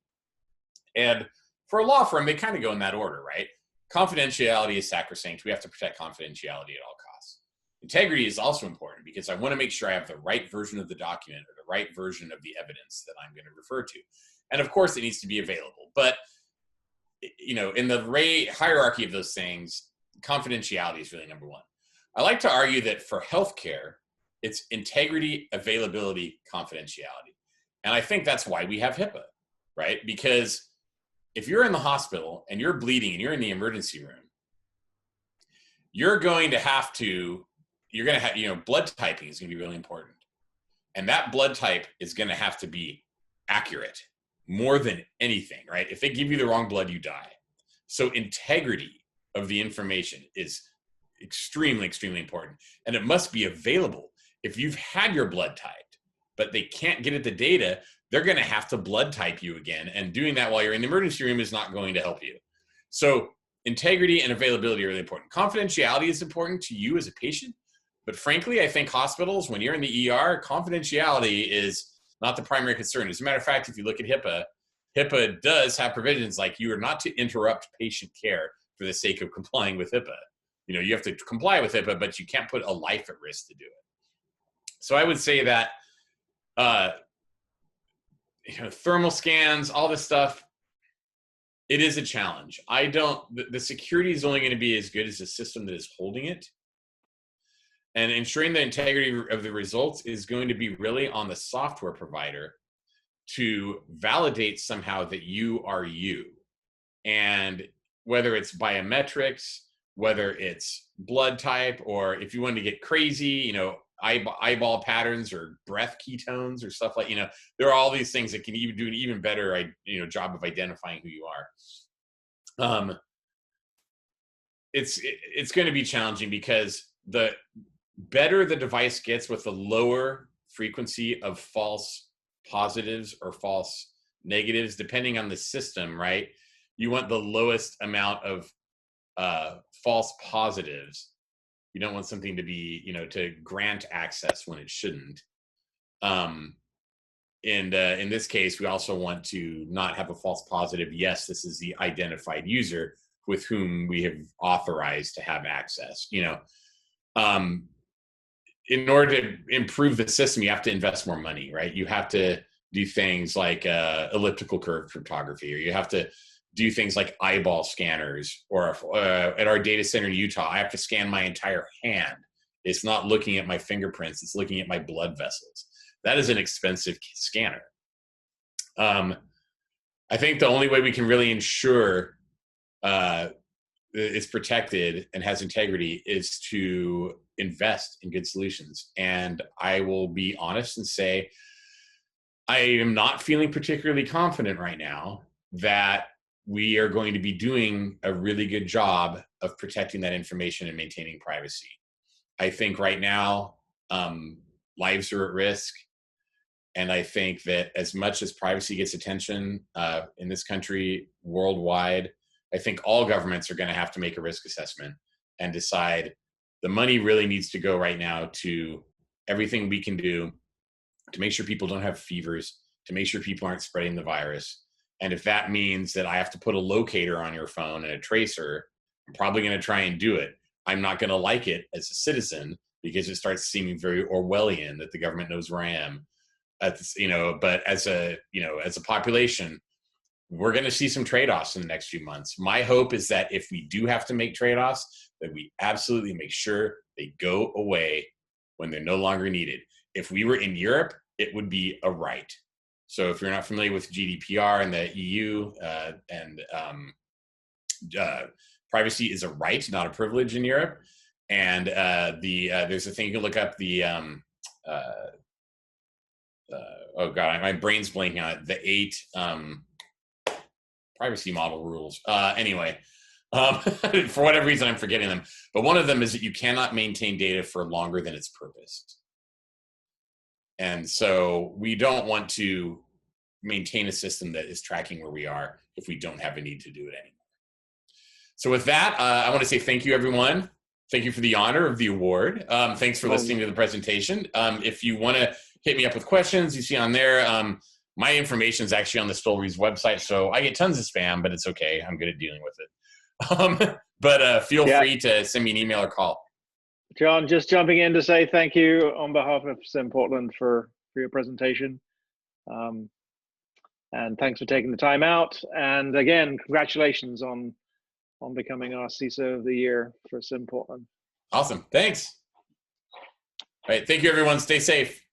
And for a law firm, they kind of go in that order, right? Confidentiality is sacrosanct. We have to protect confidentiality at all costs. Integrity is also important because I want to make sure I have the right version of the document or the right version of the evidence that I'm going to refer to. And of course, it needs to be available. But you know, in the hierarchy of those things, confidentiality is really number one. I like to argue that for healthcare, it's integrity, availability, confidentiality. And I think that's why we have HIPAA, right? Because if you're in the hospital and you're bleeding and you're in the emergency room, you're going to have, blood typing is going to be really important. And that blood type is going to have to be accurate more than anything, right? If they give you the wrong blood, you die. So integrity of the information is extremely, extremely important. And it must be available. If you've had your blood typed, but they can't get at the data, they're going to have to blood type you again. And doing that while you're in the emergency room is not going to help you. So integrity and availability are really important. Confidentiality is important to you as a patient. But frankly, I think hospitals, when you're in the ER, confidentiality is not the primary concern. As a matter of fact, if you look at HIPAA, HIPAA does have provisions like you are not to interrupt patient care for the sake of complying with HIPAA. You know, you have to comply with HIPAA, but you can't put a life at risk to do it. So I would say that, thermal scans, all this stuff, it is a challenge. The security is only going to be as good as the system that is holding it. And ensuring the integrity of the results is going to be really on the software provider to validate somehow that you are you. And whether it's biometrics, whether it's blood type, or if you want to get crazy, eyeball patterns or breath ketones or stuff like, there are all these things that can even do an even better, job of identifying who you are. It's going to be challenging because the better the device gets with the lower frequency of false positives or false negatives, depending on the system, right? You want the lowest amount of false positives. You don't want something to be, to grant access when it shouldn't. And in this case, we also want to not have a false positive. Yes, this is the identified user with whom we have authorized to have access. In order to improve the system, you have to invest more money, right? You have to do things like elliptical curve cryptography, or you have to do things like eyeball scanners, or at our data center in Utah, I have to scan my entire hand. It's not looking at my fingerprints, it's looking at my blood vessels. That is an expensive scanner. I think the only way we can really ensure it's protected and has integrity is to invest in good solutions. And I will be honest and say, I am not feeling particularly confident right now that we are going to be doing a really good job of protecting that information and maintaining privacy. I think right now, lives are at risk. And I think that as much as privacy gets attention in this country, worldwide, I think all governments are going to have to make a risk assessment and decide the money really needs to go right now to everything we can do to make sure people don't have fevers, to make sure people aren't spreading the virus. And if that means that I have to put a locator on your phone and a tracer, I'm probably going to try and do it. I'm not going to like it as a citizen because it starts seeming very Orwellian that the government knows where I am. But as a population, we're going to see some trade-offs in the next few months. My hope is that if we do have to make trade-offs, that we absolutely make sure they go away when they're no longer needed. If we were in Europe, it would be a right. So if you're not familiar with GDPR and the EU, privacy is a right, not a privilege in Europe. And there's a thing you can look up, oh God, my brain's blanking on it, the 8 privacy model rules. For whatever reason, I'm forgetting them. But one of them is that you cannot maintain data for longer than its purpose. And so we don't want to maintain a system that is tracking where we are if we don't have a need to do it anymore. So with that, I want to say thank you, everyone. Thank you for the honor of the award. Thanks for listening to the presentation. If you want to hit me up with questions, you see on there, my information is actually on the Stoel Rives website, so I get tons of spam, but it's okay. I'm good at dealing with it. But feel free to send me an email or call. John, just jumping in to say thank you on behalf of SIM Portland for your presentation. And thanks for taking the time out. And again, congratulations on becoming our CISO of the year for SIM Portland. Awesome. Thanks. All right. Thank you, everyone. Stay safe.